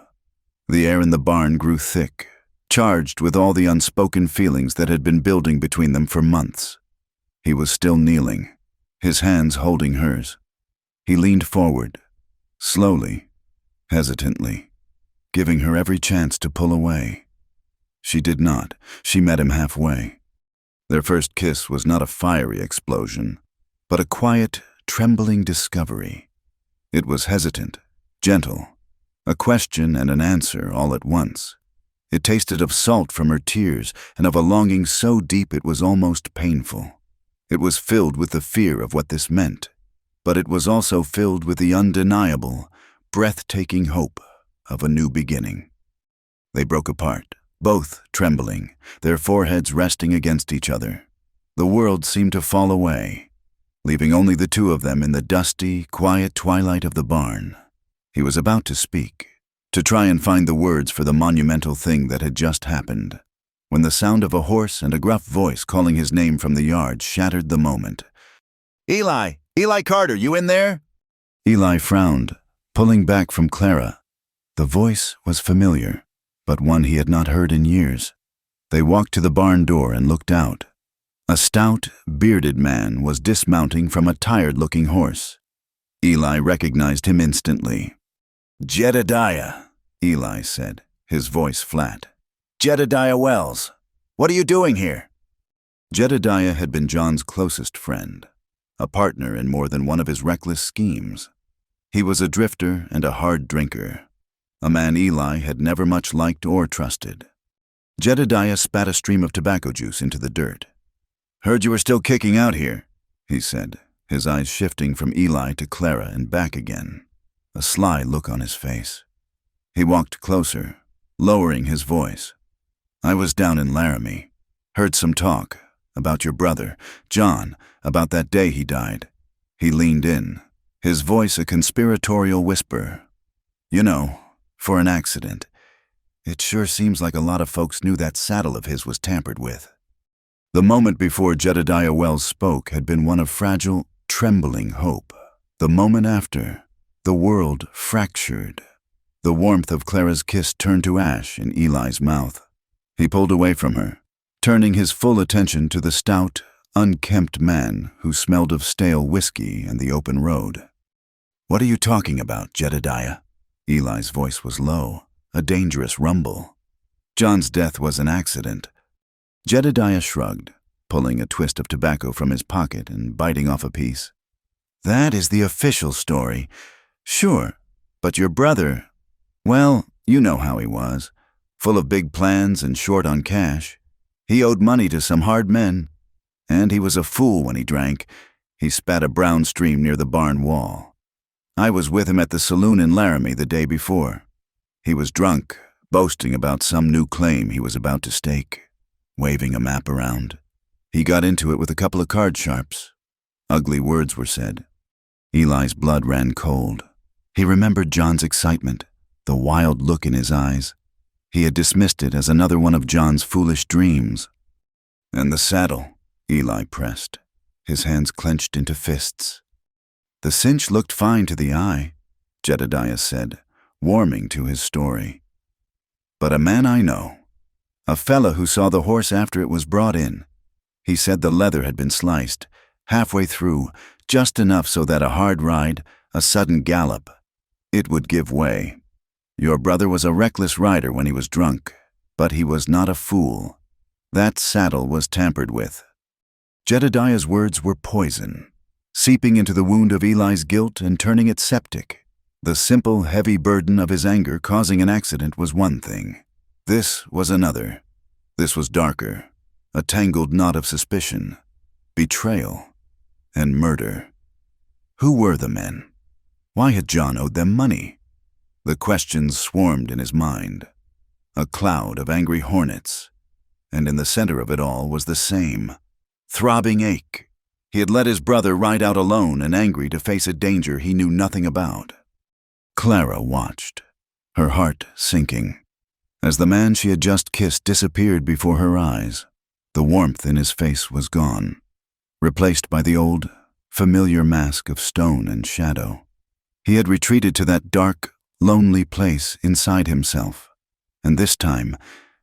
The air in the barn grew thick, charged with all the unspoken feelings that had been building between them for months. He was still kneeling, his hands holding hers. He leaned forward, slowly, hesitantly, giving her every chance to pull away. She did not. She met him halfway. Their first kiss was not a fiery explosion, but a quiet, trembling discovery. It was hesitant, gentle, a question and an answer all at once. It tasted of salt from her tears and of a longing so deep it was almost painful. It was filled with the fear of what this meant, but it was also filled with the undeniable, breathtaking hope of a new beginning. They broke apart, both trembling, their foreheads resting against each other. The world seemed to fall away, leaving only the two of them in the dusty, quiet twilight of the barn. He was about to speak, to try and find the words for the monumental thing that had just happened, when the sound of a hoarse and a gruff voice calling his name from the yard shattered the moment. "Eli! Eli Carter, you in there?" Eli frowned, pulling back from Clara. The voice was familiar, but one he had not heard in years. They walked to the barn door and looked out. A stout, bearded man was dismounting from a tired-looking horse. Eli recognized him instantly. "Jedediah," Eli said, his voice flat. "Jedediah Wells, what are you doing here?" Jedediah had been John's closest friend, a partner in more than one of his reckless schemes. He was a drifter and a hard drinker, a man Eli had never much liked or trusted. Jedediah spat a stream of tobacco juice into the dirt. "Heard you were still kicking out here," he said, his eyes shifting from Eli to Clara and back again, a sly look on his face. He walked closer, lowering his voice. "I was down in Laramie. Heard some talk about your brother, John, about that day he died." He leaned in, his voice a conspiratorial whisper. "You know, for an accident, it sure seems like a lot of folks knew that saddle of his was tampered with." The moment before Jedediah Wells spoke had been one of fragile, trembling hope. The moment after, the world fractured. The warmth of Clara's kiss turned to ash in Eli's mouth. He pulled away from her, turning his full attention to the stout, unkempt man who smelled of stale whiskey and the open road. "What are you talking about, Jedediah?" Eli's voice was low, a dangerous rumble. "John's death was an accident." Jedediah shrugged, pulling a twist of tobacco from his pocket and biting off a piece. "That is the official story. Sure, but your brother, well, you know how he was. Full of big plans and short on cash. He owed money to some hard men, and he was a fool when he drank." He spat a brown stream near the barn wall. "I was with him at the saloon in Laramie the day before. He was drunk, boasting about some new claim he was about to stake, waving a map around. He got into it with a couple of card sharps. Ugly words were said." Eli's blood ran cold. He remembered John's excitement, the wild look in his eyes. He had dismissed it as another one of John's foolish dreams. "And the saddle," Eli pressed, his hands clenched into fists. "The cinch looked fine to the eye," Jedediah said, warming to his story. "But a man I know, a fella who saw the horse after it was brought in, he said the leather had been sliced, halfway through, just enough so that a hard ride, a sudden gallop, it would give way. Your brother was a reckless rider when he was drunk, but he was not a fool. That saddle was tampered with." Jedediah's words were poison, seeping into the wound of Eli's guilt and turning it septic. The simple, heavy burden of his anger causing an accident was one thing. This was another. This was darker, a tangled knot of suspicion, betrayal, and murder. Who were the men? Why had John owed them money? The questions swarmed in his mind, a cloud of angry hornets, and in the center of it all was the same throbbing ache. He had let his brother ride out alone and angry to face a danger he knew nothing about. Clara watched, her heart sinking, as the man she had just kissed disappeared before her eyes. The warmth in his face was gone, replaced by the old, familiar mask of stone and shadow. He had retreated to that dark, lonely place inside himself, and this time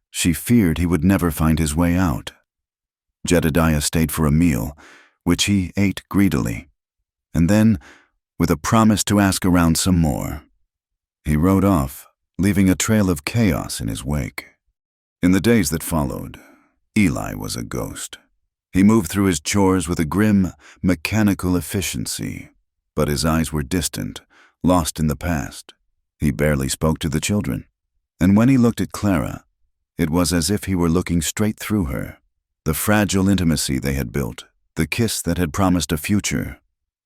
she feared he would never find his way out. Jedediah stayed for a meal, which he ate greedily, and then, with a promise to ask around some more, he rode off, leaving a trail of chaos in his wake. In the days that followed, Eli was a ghost. He moved through his chores with a grim, mechanical efficiency, but his eyes were distant, lost in the past. He barely spoke to the children, and when he looked at Clara, it was as if he were looking straight through her. The fragile intimacy they had built, the kiss that had promised a future,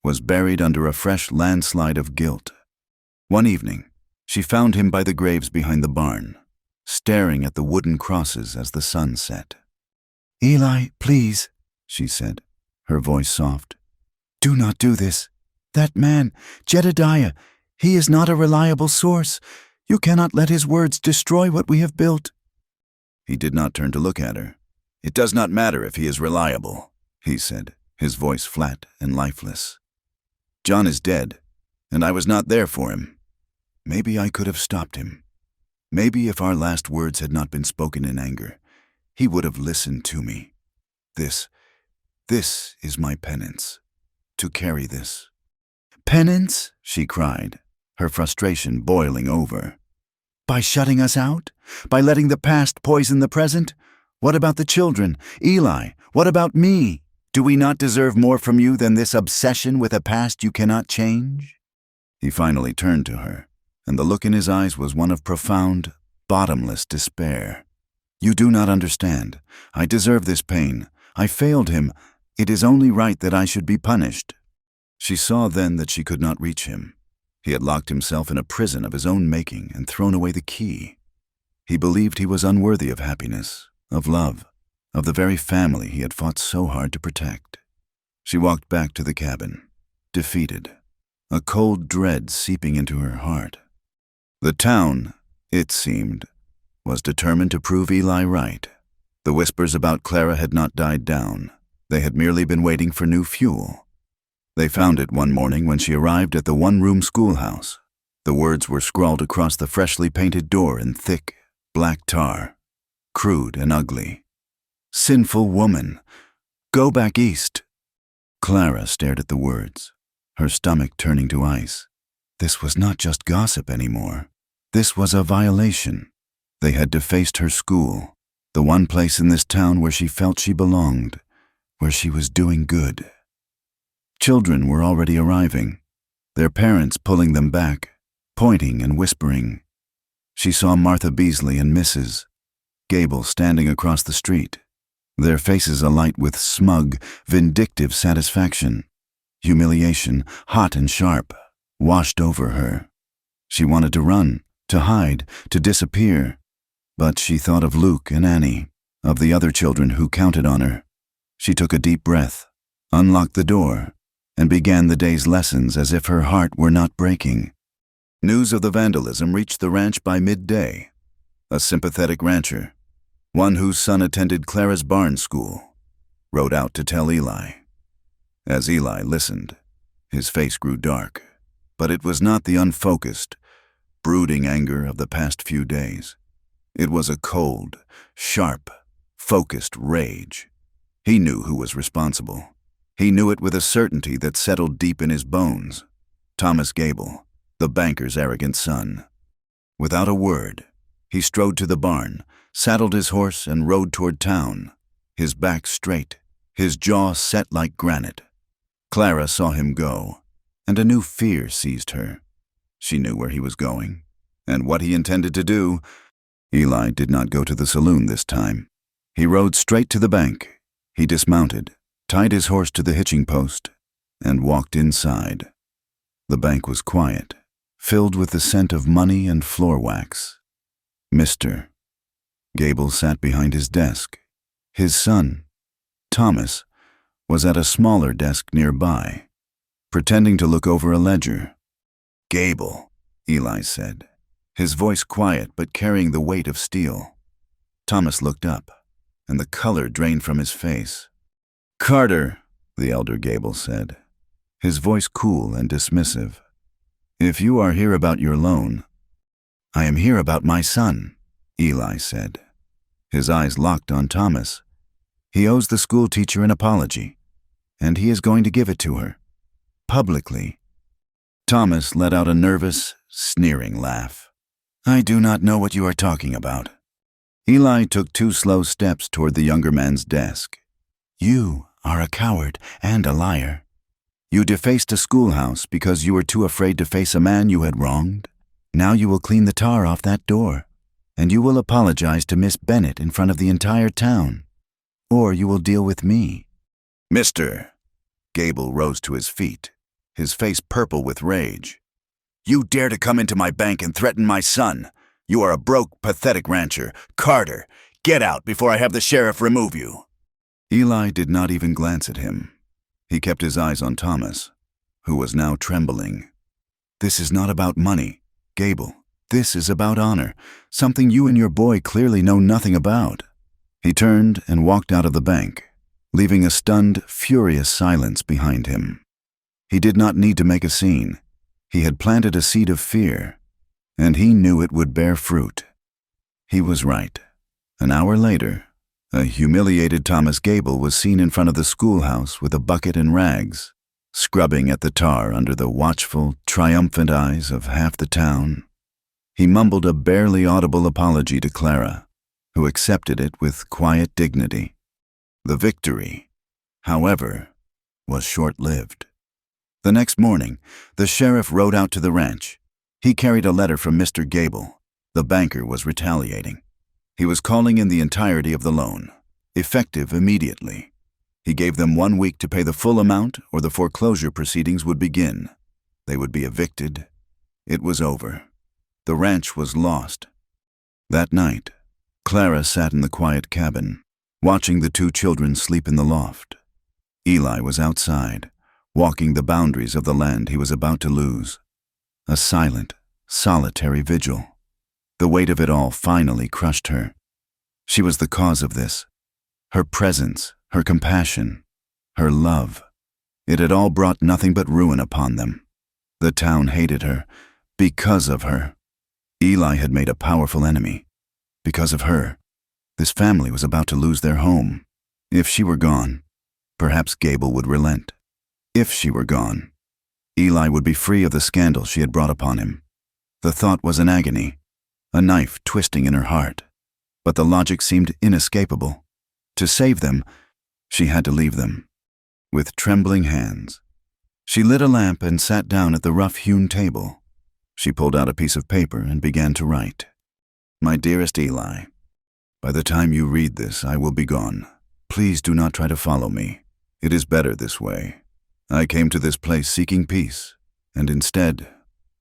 was buried under a fresh landslide of guilt. One evening, she found him by the graves behind the barn, staring at the wooden crosses as the sun set. "Eli, please," she said, her voice soft. "Do not do this. That man, Jedediah, he is not a reliable source. You cannot let his words destroy what we have built." He did not turn to look at her. "It does not matter if he is reliable," he said, his voice flat and lifeless. "John is dead, and I was not there for him. Maybe I could have stopped him. Maybe if our last words had not been spoken in anger, he would have listened to me. This is my penance, to carry this." "Penance?" she cried, her frustration boiling over. "By shutting us out? By letting the past poison the present? What about the children? Eli, what about me? Do we not deserve more from you than this obsession with a past you cannot change?" He finally turned to her, and the look in his eyes was one of profound, bottomless despair. "You do not understand. I deserve this pain. I failed him. It is only right that I should be punished." She saw then that she could not reach him. He had locked himself in a prison of his own making and thrown away the key. He believed he was unworthy of happiness, of love, of the very family he had fought so hard to protect. She walked back to the cabin, defeated, a cold dread seeping into her heart. The town, it seemed, was determined to prove Eli right. The whispers about Clara had not died down. They had merely been waiting for new fuel. They found it one morning when she arrived at the one-room schoolhouse. The words were scrawled across the freshly painted door in thick, black tar, crude and ugly. "Sinful woman, go back east." Clara stared at the words, her stomach turning to ice. This was not just gossip anymore. This was a violation. They had defaced her school, the one place in this town where she felt she belonged, where she was doing good. Children were already arriving, their parents pulling them back, pointing and whispering. She saw Martha Beasley and Mrs. Gable standing across the street, their faces alight with smug, vindictive satisfaction. Humiliation, hot and sharp, washed over her. She wanted to run, to hide, to disappear. But she thought of Luke and Annie, of the other children who counted on her. She took a deep breath, unlocked the door, and began the day's lessons as if her heart were not breaking. News of the vandalism reached the ranch by midday. A sympathetic rancher, one whose son attended Clara's barn school, rode out to tell Eli. As Eli listened, his face grew dark, but it was not the unfocused, brooding anger of the past few days. It was a cold, sharp, focused rage. He knew who was responsible. He knew it with a certainty that settled deep in his bones. Thomas Gable, the banker's arrogant son. Without a word, he strode to the barn, saddled his horse, and rode toward town, his back straight, his jaw set like granite. Clara saw him go, and a new fear seized her. She knew where he was going, and what he intended to do. Eli did not go to the saloon this time. He rode straight to the bank. He dismounted, tied his horse to the hitching post, and walked inside. The bank was quiet, filled with the scent of money and floor wax. Mr. Gable sat behind his desk. His son, Thomas, was at a smaller desk nearby, pretending to look over a ledger. "Gable," Eli said, his voice quiet but carrying the weight of steel. Thomas looked up, and the color drained from his face. "Carter," the elder Gable said, his voice cool and dismissive. "If you are here about your loan—" "I am here about my son," Eli said. His eyes locked on Thomas. "He owes the school teacher an apology, and he is going to give it to her, publicly." Thomas let out a nervous, sneering laugh. "I do not know what you are talking about." Eli took 2 slow steps toward the younger man's desk. "You are a coward and a liar. You defaced a schoolhouse because you were too afraid to face a man you had wronged. Now you will clean the tar off that door, and you will apologize to Miss Bennett in front of the entire town. Or you will deal with me." "Mr." Gable rose to his feet, his face purple with rage. "You dare to come into my bank and threaten my son? You are a broke, pathetic rancher. Carter, get out before I have the sheriff remove you." Eli did not even glance at him. He kept his eyes on Thomas, who was now trembling. "This is not about money, Gable. This is about honor, something you and your boy clearly know nothing about." He turned and walked out of the bank, leaving a stunned, furious silence behind him. He did not need to make a scene. He had planted a seed of fear, and he knew it would bear fruit. He was right. An hour later, a humiliated Thomas Gable was seen in front of the schoolhouse with a bucket and rags, scrubbing at the tar under the watchful, triumphant eyes of half the town. He mumbled a barely audible apology to Clara, who accepted it with quiet dignity. The victory, however, was short-lived. The next morning, the sheriff rode out to the ranch. He carried a letter from Mr. Gable. The banker was retaliating. He was calling in the entirety of the loan, effective immediately. He gave them 1 week to pay the full amount or the foreclosure proceedings would begin. They would be evicted. It was over. The ranch was lost. That night, Clara sat in the quiet cabin, watching the 2 children sleep in the loft. Eli was outside, walking the boundaries of the land he was about to lose. A silent, solitary vigil. The weight of it all finally crushed her. She was the cause of this. Her presence, her compassion, her love. It had all brought nothing but ruin upon them. The town hated her because of her. Eli had made a powerful enemy. Because of her, this family was about to lose their home. If she were gone, perhaps Gable would relent. If she were gone, Eli would be free of the scandal she had brought upon him. The thought was an agony, a knife twisting in her heart, but the logic seemed inescapable. To save them, she had to leave them. With trembling hands, she lit a lamp and sat down at the rough-hewn table. She pulled out a piece of paper and began to write. "My dearest Eli, by the time you read this, I will be gone. Please do not try to follow me. It is better this way. I came to this place seeking peace, and instead,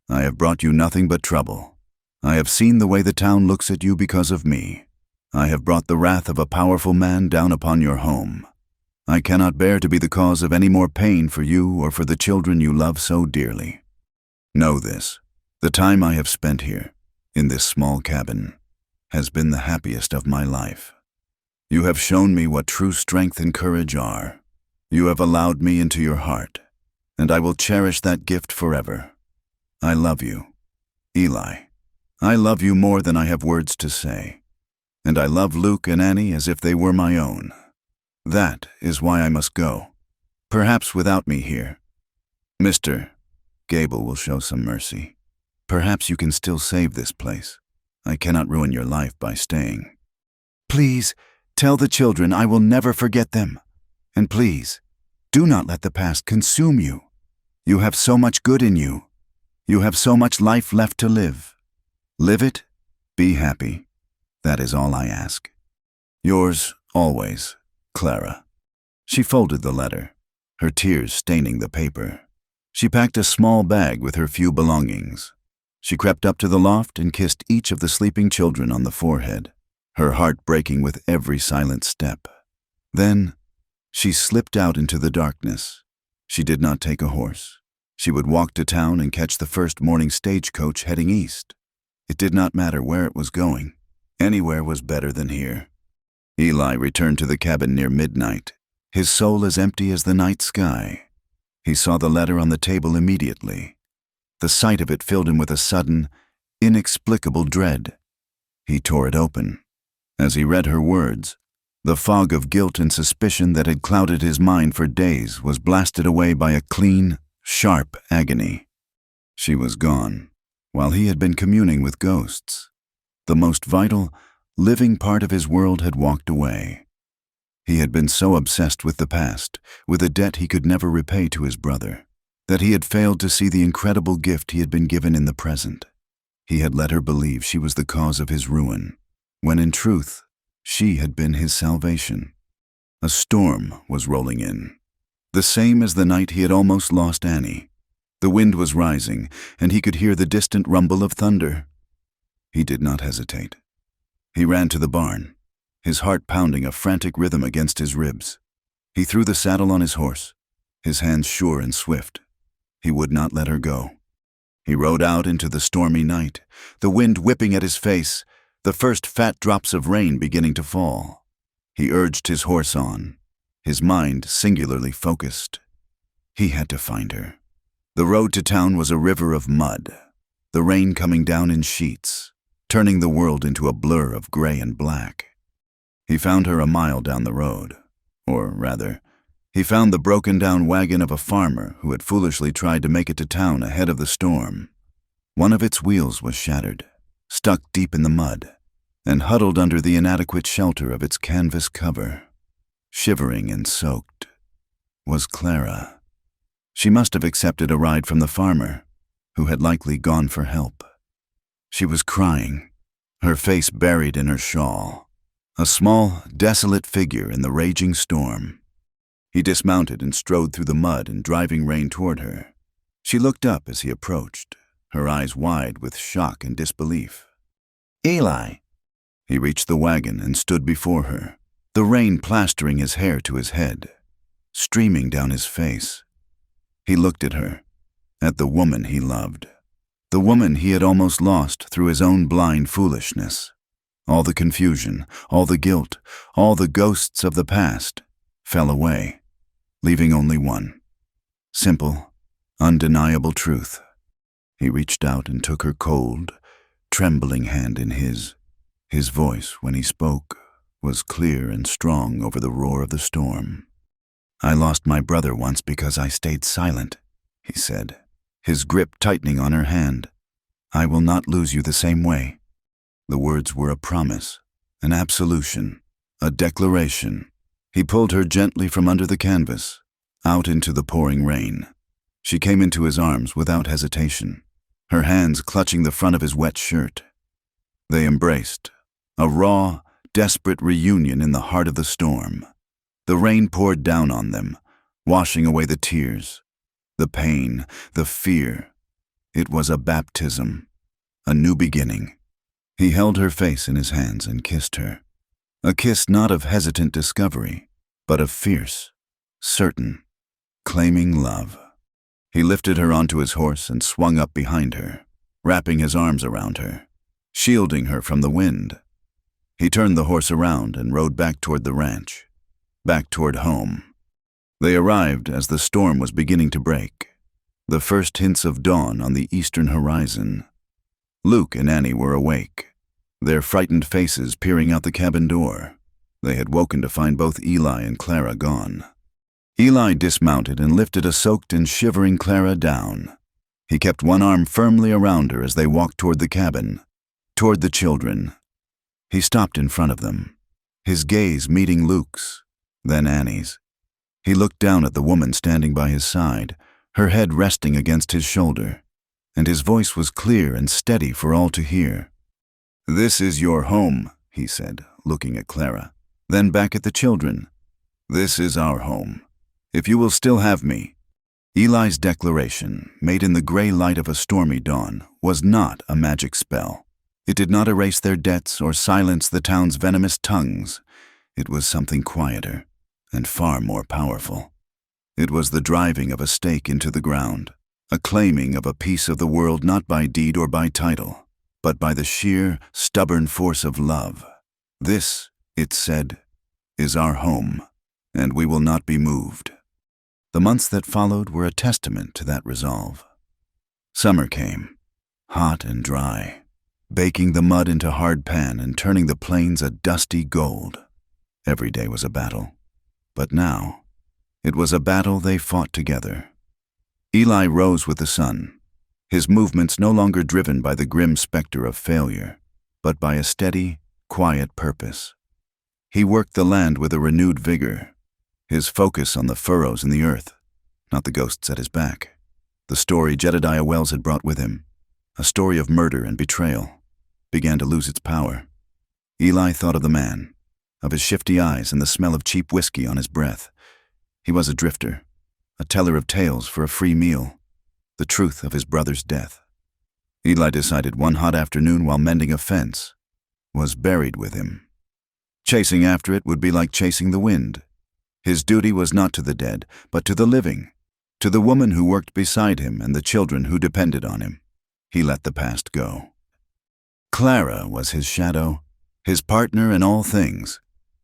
I have brought you nothing but trouble. I have seen the way the town looks at you because of me. I have brought the wrath of a powerful man down upon your home. I cannot bear to be the cause of any more pain for you or for the children you love so dearly. Know this, the time I have spent here, in this small cabin, has been the happiest of my life. You have shown me what true strength and courage are. You have allowed me into your heart, and I will cherish that gift forever. I love you, Eli. I love you more than I have words to say, and I love Luke and Annie as if they were my own. That is why I must go, perhaps without me here. Mr. Gable will show some mercy. Perhaps you can still save this place. I cannot ruin your life by staying. Please, tell the children I will never forget them. And please, do not let the past consume you. You have so much good in you. You have so much life left to live. Live it, be happy. That is all I ask. Yours, always, Clara." She folded the letter, her tears staining the paper. She packed a small bag with her few belongings. She crept up to the loft and kissed each of the sleeping children on the forehead, her heart breaking with every silent step. Then, she slipped out into the darkness. She did not take a horse. She would walk to town and catch the first morning stagecoach heading east. It did not matter where it was going. Anywhere was better than here. Eli returned to the cabin near midnight, his soul as empty as the night sky. He saw the letter on the table immediately. The sight of it filled him with a sudden, inexplicable dread. He tore it open. As he read her words, the fog of guilt and suspicion that had clouded his mind for days was blasted away by a clean, sharp agony. She was gone, while he had been communing with ghosts. The most vital, living part of his world had walked away. He had been so obsessed with the past, with a debt he could never repay to his brother, that he had failed to see the incredible gift he had been given in the present. He had let her believe she was the cause of his ruin, when in truth, she had been his salvation. A storm was rolling in, the same as the night he had almost lost Annie. The wind was rising, and he could hear the distant rumble of thunder. He did not hesitate. He ran to the barn, his heart pounding a frantic rhythm against his ribs. He threw the saddle on his horse, his hands sure and swift. He would not let her go. He rode out into the stormy night, the wind whipping at his face, the first fat drops of rain beginning to fall. He urged his horse on, his mind singularly focused. He had to find her. The road to town was a river of mud, the rain coming down in sheets, turning the world into a blur of gray and black. He found her a mile down the road, or rather, he found the broken-down wagon of a farmer who had foolishly tried to make it to town ahead of the storm. One of its wheels was shattered, stuck deep in the mud, and huddled under the inadequate shelter of its canvas cover, shivering and soaked, was Clara. She must have accepted a ride from the farmer, who had likely gone for help. She was crying, her face buried in her shawl, a small, desolate figure in the raging storm. He dismounted and strode through the mud and driving rain toward her. She looked up as he approached, her eyes wide with shock and disbelief. "Eli!" He reached the wagon and stood before her, the rain plastering his hair to his head, streaming down his face. He looked at her, at the woman he loved, the woman he had almost lost through his own blind foolishness. All the confusion, all the guilt, all the ghosts of the past fell away, leaving only one simple, undeniable truth. He reached out and took her cold, trembling hand in his. His voice, when he spoke, was clear and strong over the roar of the storm. "I lost my brother once because I stayed silent," he said, his grip tightening on her hand. "I will not lose you the same way." The words were a promise, an absolution, a declaration. He pulled her gently from under the canvas, out into the pouring rain. She came into his arms without hesitation, her hands clutching the front of his wet shirt. They embraced, a raw, desperate reunion in the heart of the storm. The rain poured down on them, washing away the tears, the pain, the fear. It was a baptism, a new beginning. He held her face in his hands and kissed her. A kiss not of hesitant discovery, but of fierce, certain, claiming love. He lifted her onto his horse and swung up behind her, wrapping his arms around her, shielding her from the wind. He turned the horse around and rode back toward the ranch, back toward home. They arrived as the storm was beginning to break, the first hints of dawn on the eastern horizon. Luke and Annie were awake, their frightened faces peering out the cabin door. They had woken to find both Eli and Clara gone. Eli dismounted and lifted a soaked and shivering Clara down. He kept one arm firmly around her as they walked toward the cabin, toward the children. He stopped in front of them, his gaze meeting Luke's, then Annie's. He looked down at the woman standing by his side, her head resting against his shoulder, and his voice was clear and steady for all to hear. "This is your home," he said, looking at Clara, then back at the children. "This is our home. If you will still have me." Eli's declaration, made in the gray light of a stormy dawn, was not a magic spell. It did not erase their debts or silence the town's venomous tongues. It was something quieter and far more powerful. It was the driving of a stake into the ground, a claiming of a piece of the world not by deed or by title, but by the sheer, stubborn force of love. "This," it said, "is our home, and we will not be moved." The months that followed were a testament to that resolve. Summer came, hot and dry, baking the mud into hard pan and turning the plains a dusty gold. Every day was a battle, but now it was a battle they fought together. Eli rose with the sun, his movements no longer driven by the grim specter of failure, but by a steady, quiet purpose. He worked the land with a renewed vigor, his focus on the furrows in the earth, not the ghosts at his back. The story Jedediah Wells had brought with him, a story of murder and betrayal, began to lose its power. Eli thought of the man, of his shifty eyes and the smell of cheap whiskey on his breath. He was a drifter, a teller of tales for a free meal, the truth of his brother's death. Eli decided one hot afternoon while mending a fence, was buried with him. Chasing after it would be like chasing the wind. His duty was not to the dead, but to the living, to the woman who worked beside him and the children who depended on him. He let the past go. Clara was his shadow, his partner in all things.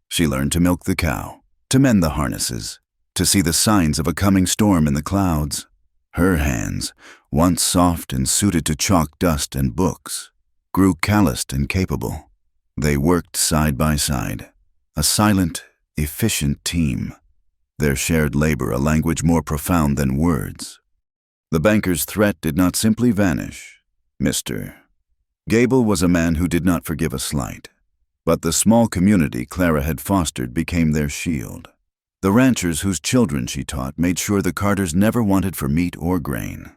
She learned to milk the cow, to mend the harnesses, to see the signs of a coming storm in the clouds. Her hands, once soft and suited to chalk dust and books, grew calloused and capable. They worked side by side, a silent, efficient team, their shared labor a language more profound than words. The banker's threat did not simply vanish. Mr. Gable was a man who did not forgive a slight, but the small community Clara had fostered became their shield. The ranchers whose children she taught made sure the Carters never wanted for meat or grain.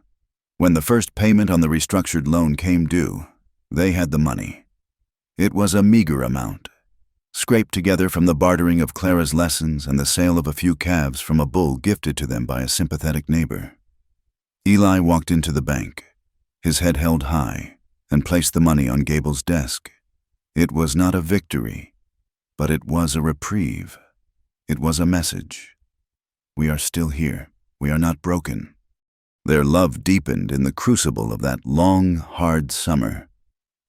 When the first payment on the restructured loan came due, they had the money. It was a meager amount, scraped together from the bartering of Clara's lessons and the sale of a few calves from a bull gifted to them by a sympathetic neighbor. Eli walked into the bank, his head held high, and placed the money on Gable's desk. It was not a victory, but it was a reprieve. It was a message. We are still here. We are not broken. Their love deepened in the crucible of that long, hard summer.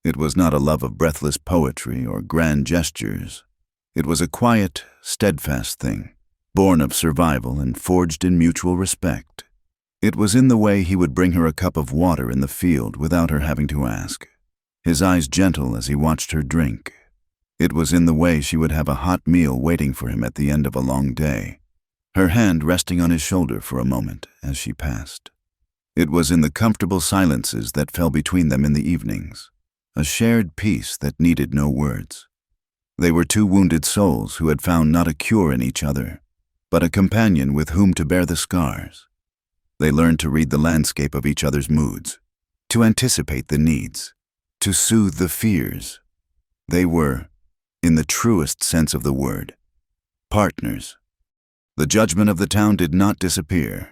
It was not a love of breathless poetry or grand gestures. It was a quiet, steadfast thing, born of survival and forged in mutual respect. It was in the way he would bring her a cup of water in the field without her having to ask, his eyes gentle as he watched her drink. It was in the way she would have a hot meal waiting for him at the end of a long day, her hand resting on his shoulder for a moment as she passed. It was in the comfortable silences that fell between them in the evenings, a shared peace that needed no words. They were two wounded souls who had found not a cure in each other, but a companion with whom to bear the scars. They learned to read the landscape of each other's moods, to anticipate the needs, to soothe the fears. They were, in the truest sense of the word, partners. The judgment of the town did not disappear.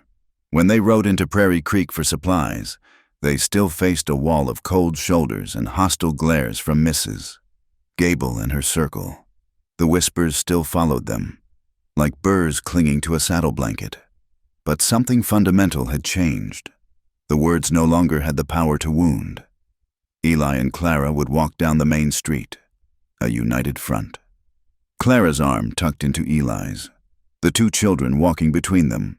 When they rode into Prairie Creek for supplies, they still faced a wall of cold shoulders and hostile glares from Mrs. Gable and her circle. The whispers still followed them, like burrs clinging to a saddle blanket. But something fundamental had changed. The words no longer had the power to wound. Eli and Clara would walk down the main street, a united front. Clara's arm tucked into Eli's, the two children walking between them.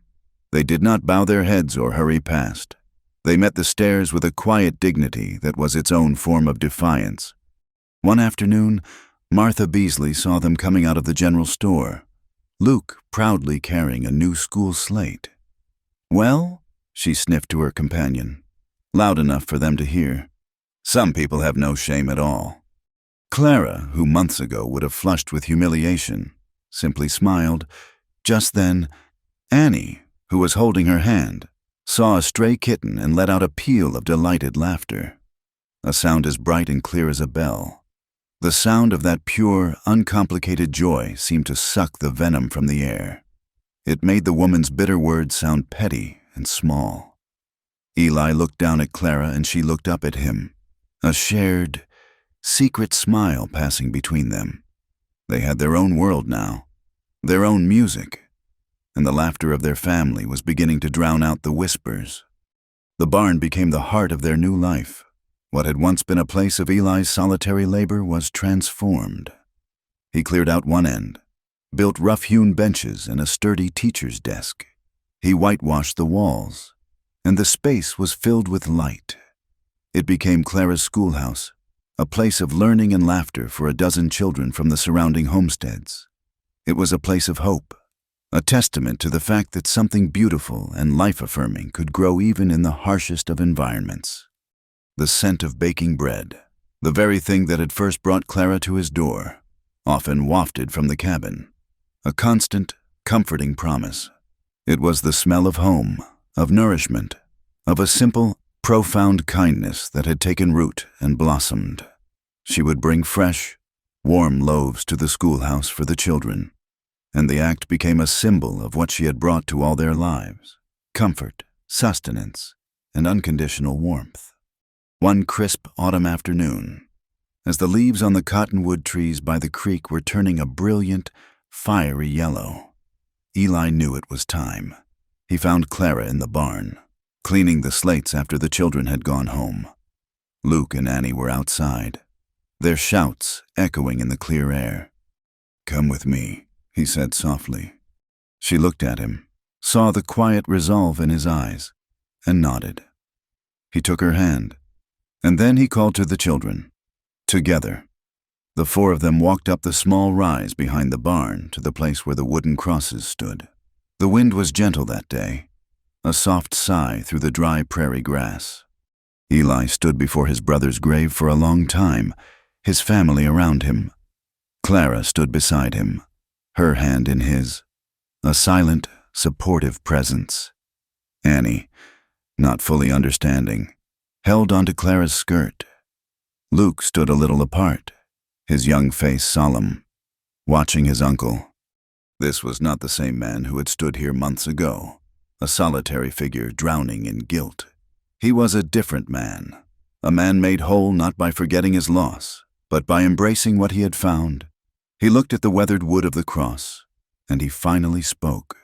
They did not bow their heads or hurry past. They met the stairs with a quiet dignity that was its own form of defiance. One afternoon, Martha Beasley saw them coming out of the general store, Luke proudly carrying a new school slate. "Well?" she sniffed to her companion, loud enough for them to hear. "Some people have no shame at all." Clara, who months ago would have flushed with humiliation, simply smiled. Just then, Annie, who was holding her hand, saw a stray kitten and let out a peal of delighted laughter, a sound as bright and clear as a bell. The sound of that pure, uncomplicated joy seemed to suck the venom from the air. It made the woman's bitter words sound petty and small. Eli looked down at Clara and she looked up at him, a shared, secret smile passing between them. They had their own world now, their own music, and the laughter of their family was beginning to drown out the whispers. The barn became the heart of their new life. What had once been a place of Eli's solitary labor was transformed. He cleared out one end, built rough-hewn benches and a sturdy teacher's desk. He whitewashed the walls, and the space was filled with light. It became Clara's schoolhouse, a place of learning and laughter for a dozen children from the surrounding homesteads. It was a place of hope, a testament to the fact that something beautiful and life-affirming could grow even in the harshest of environments. The scent of baking bread, the very thing that had first brought Clara to his door, often wafted from the cabin, a constant, comforting promise. It was the smell of home, of nourishment, of a simple, profound kindness that had taken root and blossomed. She would bring fresh, warm loaves to the schoolhouse for the children, and the act became a symbol of what she had brought to all their lives: comfort, sustenance, and unconditional warmth. One crisp autumn afternoon, as the leaves on the cottonwood trees by the creek were turning a brilliant, fiery yellow, Eli knew it was time. He found Clara in the barn, cleaning the slates after the children had gone home. Luke and Annie were outside, their shouts echoing in the clear air. "Come with me," he said softly. She looked at him, saw the quiet resolve in his eyes, and nodded. He took her hand, and then he called to the children. Together, the four of them walked up the small rise behind the barn to the place where the wooden crosses stood. The wind was gentle that day, a soft sigh through the dry prairie grass. Eli stood before his brother's grave for a long time, his family around him. Clara stood beside him, her hand in his, a silent, supportive presence. Annie, not fully understanding, held onto Clara's skirt. Luke stood a little apart, his young face solemn, watching his uncle. This was not the same man who had stood here months ago, a solitary figure drowning in guilt. He was a different man, a man made whole not by forgetting his loss, but by embracing what he had found. He looked at the weathered wood of the cross, and he finally spoke,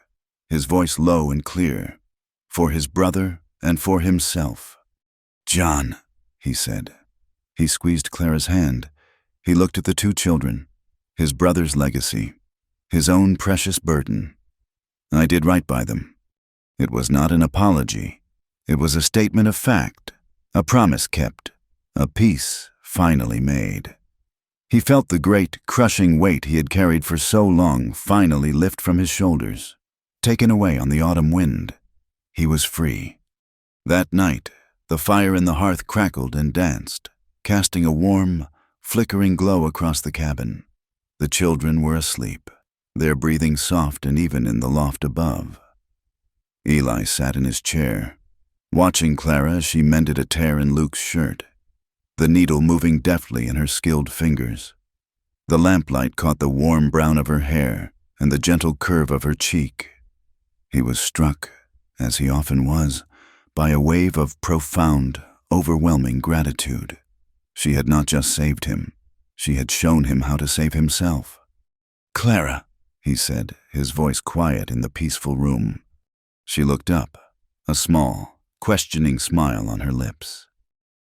his voice low and clear, for his brother and for himself. "John," he said. He squeezed Clara's hand. He looked at the two children, his brother's legacy, his own precious burden. "I did right by them." It was not an apology. It was a statement of fact, a promise kept, a peace finally made. He felt the great, crushing weight he had carried for so long finally lift from his shoulders, taken away on the autumn wind. He was free. That night, the fire in the hearth crackled and danced, casting a warm, flickering glow across the cabin. The children were asleep, their breathing soft and even in the loft above. Eli sat in his chair, watching Clara as she mended a tear in Luke's shirt, the needle moving deftly in her skilled fingers. The lamplight caught the warm brown of her hair and the gentle curve of her cheek. He was struck, as he often was, by a wave of profound, overwhelming gratitude. She had not just saved him, she had shown him how to save himself. "Clara," he said, his voice quiet in the peaceful room. She looked up, a small, questioning smile on her lips.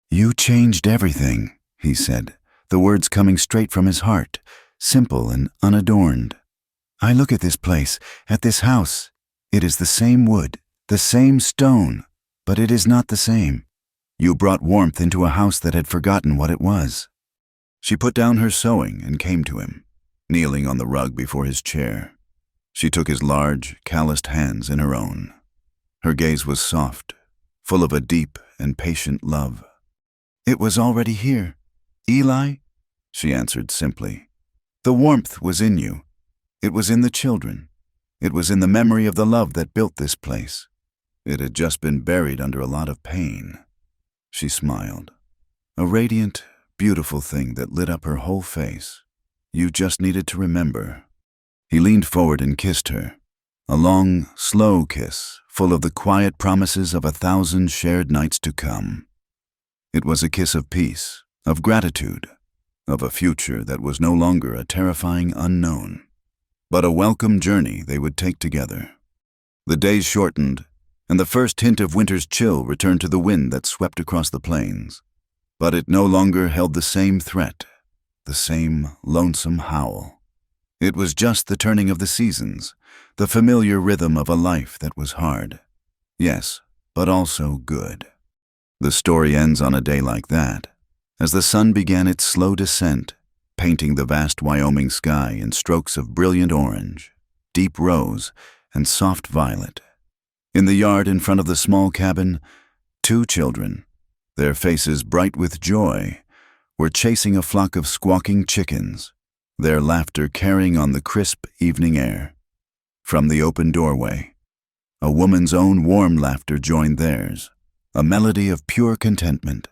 "You changed everything," he said, the words coming straight from his heart, simple and unadorned. "I look at this place, at this house. It is the same wood, the same stone, but it is not the same. You brought warmth into a house that had forgotten what it was." She put down her sewing and came to him, kneeling on the rug before his chair. She took his large, calloused hands in her own. Her gaze was soft, full of a deep and patient love. "It was already here, Eli," she answered simply. "The warmth was in you. It was in the children. It was in the memory of the love that built this place. It had just been buried under a lot of pain." She smiled, a radiant, beautiful thing that lit up her whole face. "You just needed to remember." He leaned forward and kissed her, a long, slow kiss full of the quiet promises of 1,000 shared nights to come. It was a kiss of peace, of gratitude, of a future that was no longer a terrifying unknown, but a welcome journey they would take together. The days shortened, and the first hint of winter's chill returned to the wind that swept across the plains. But it no longer held the same threat, the same lonesome howl. It was just the turning of the seasons, the familiar rhythm of a life that was hard. Yes, but also good. The story ends on a day like that, as the sun began its slow descent, painting the vast Wyoming sky in strokes of brilliant orange, deep rose, and soft violet. In the yard in front of the small cabin, 2 children, their faces bright with joy, were chasing a flock of squawking chickens, their laughter carrying on the crisp evening air. From the open doorway, a woman's own warm laughter joined theirs, a melody of pure contentment.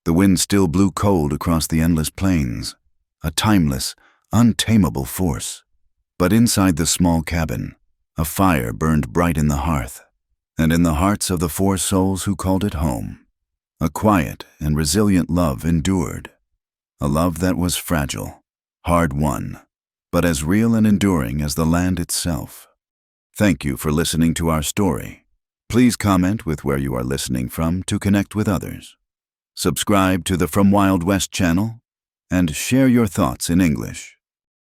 The wind still blew cold across the endless plains, a timeless, untamable force. But inside the small cabin, a fire burned bright in the hearth, and in the hearts of the 4 souls who called it home, A quiet and resilient love endured. A love that was fragile, hard-won, but as real and enduring as the land itself. Thank you for listening to our story. Please comment with where you are listening from to connect with others. Subscribe to the From Wild West channel and share your thoughts in English.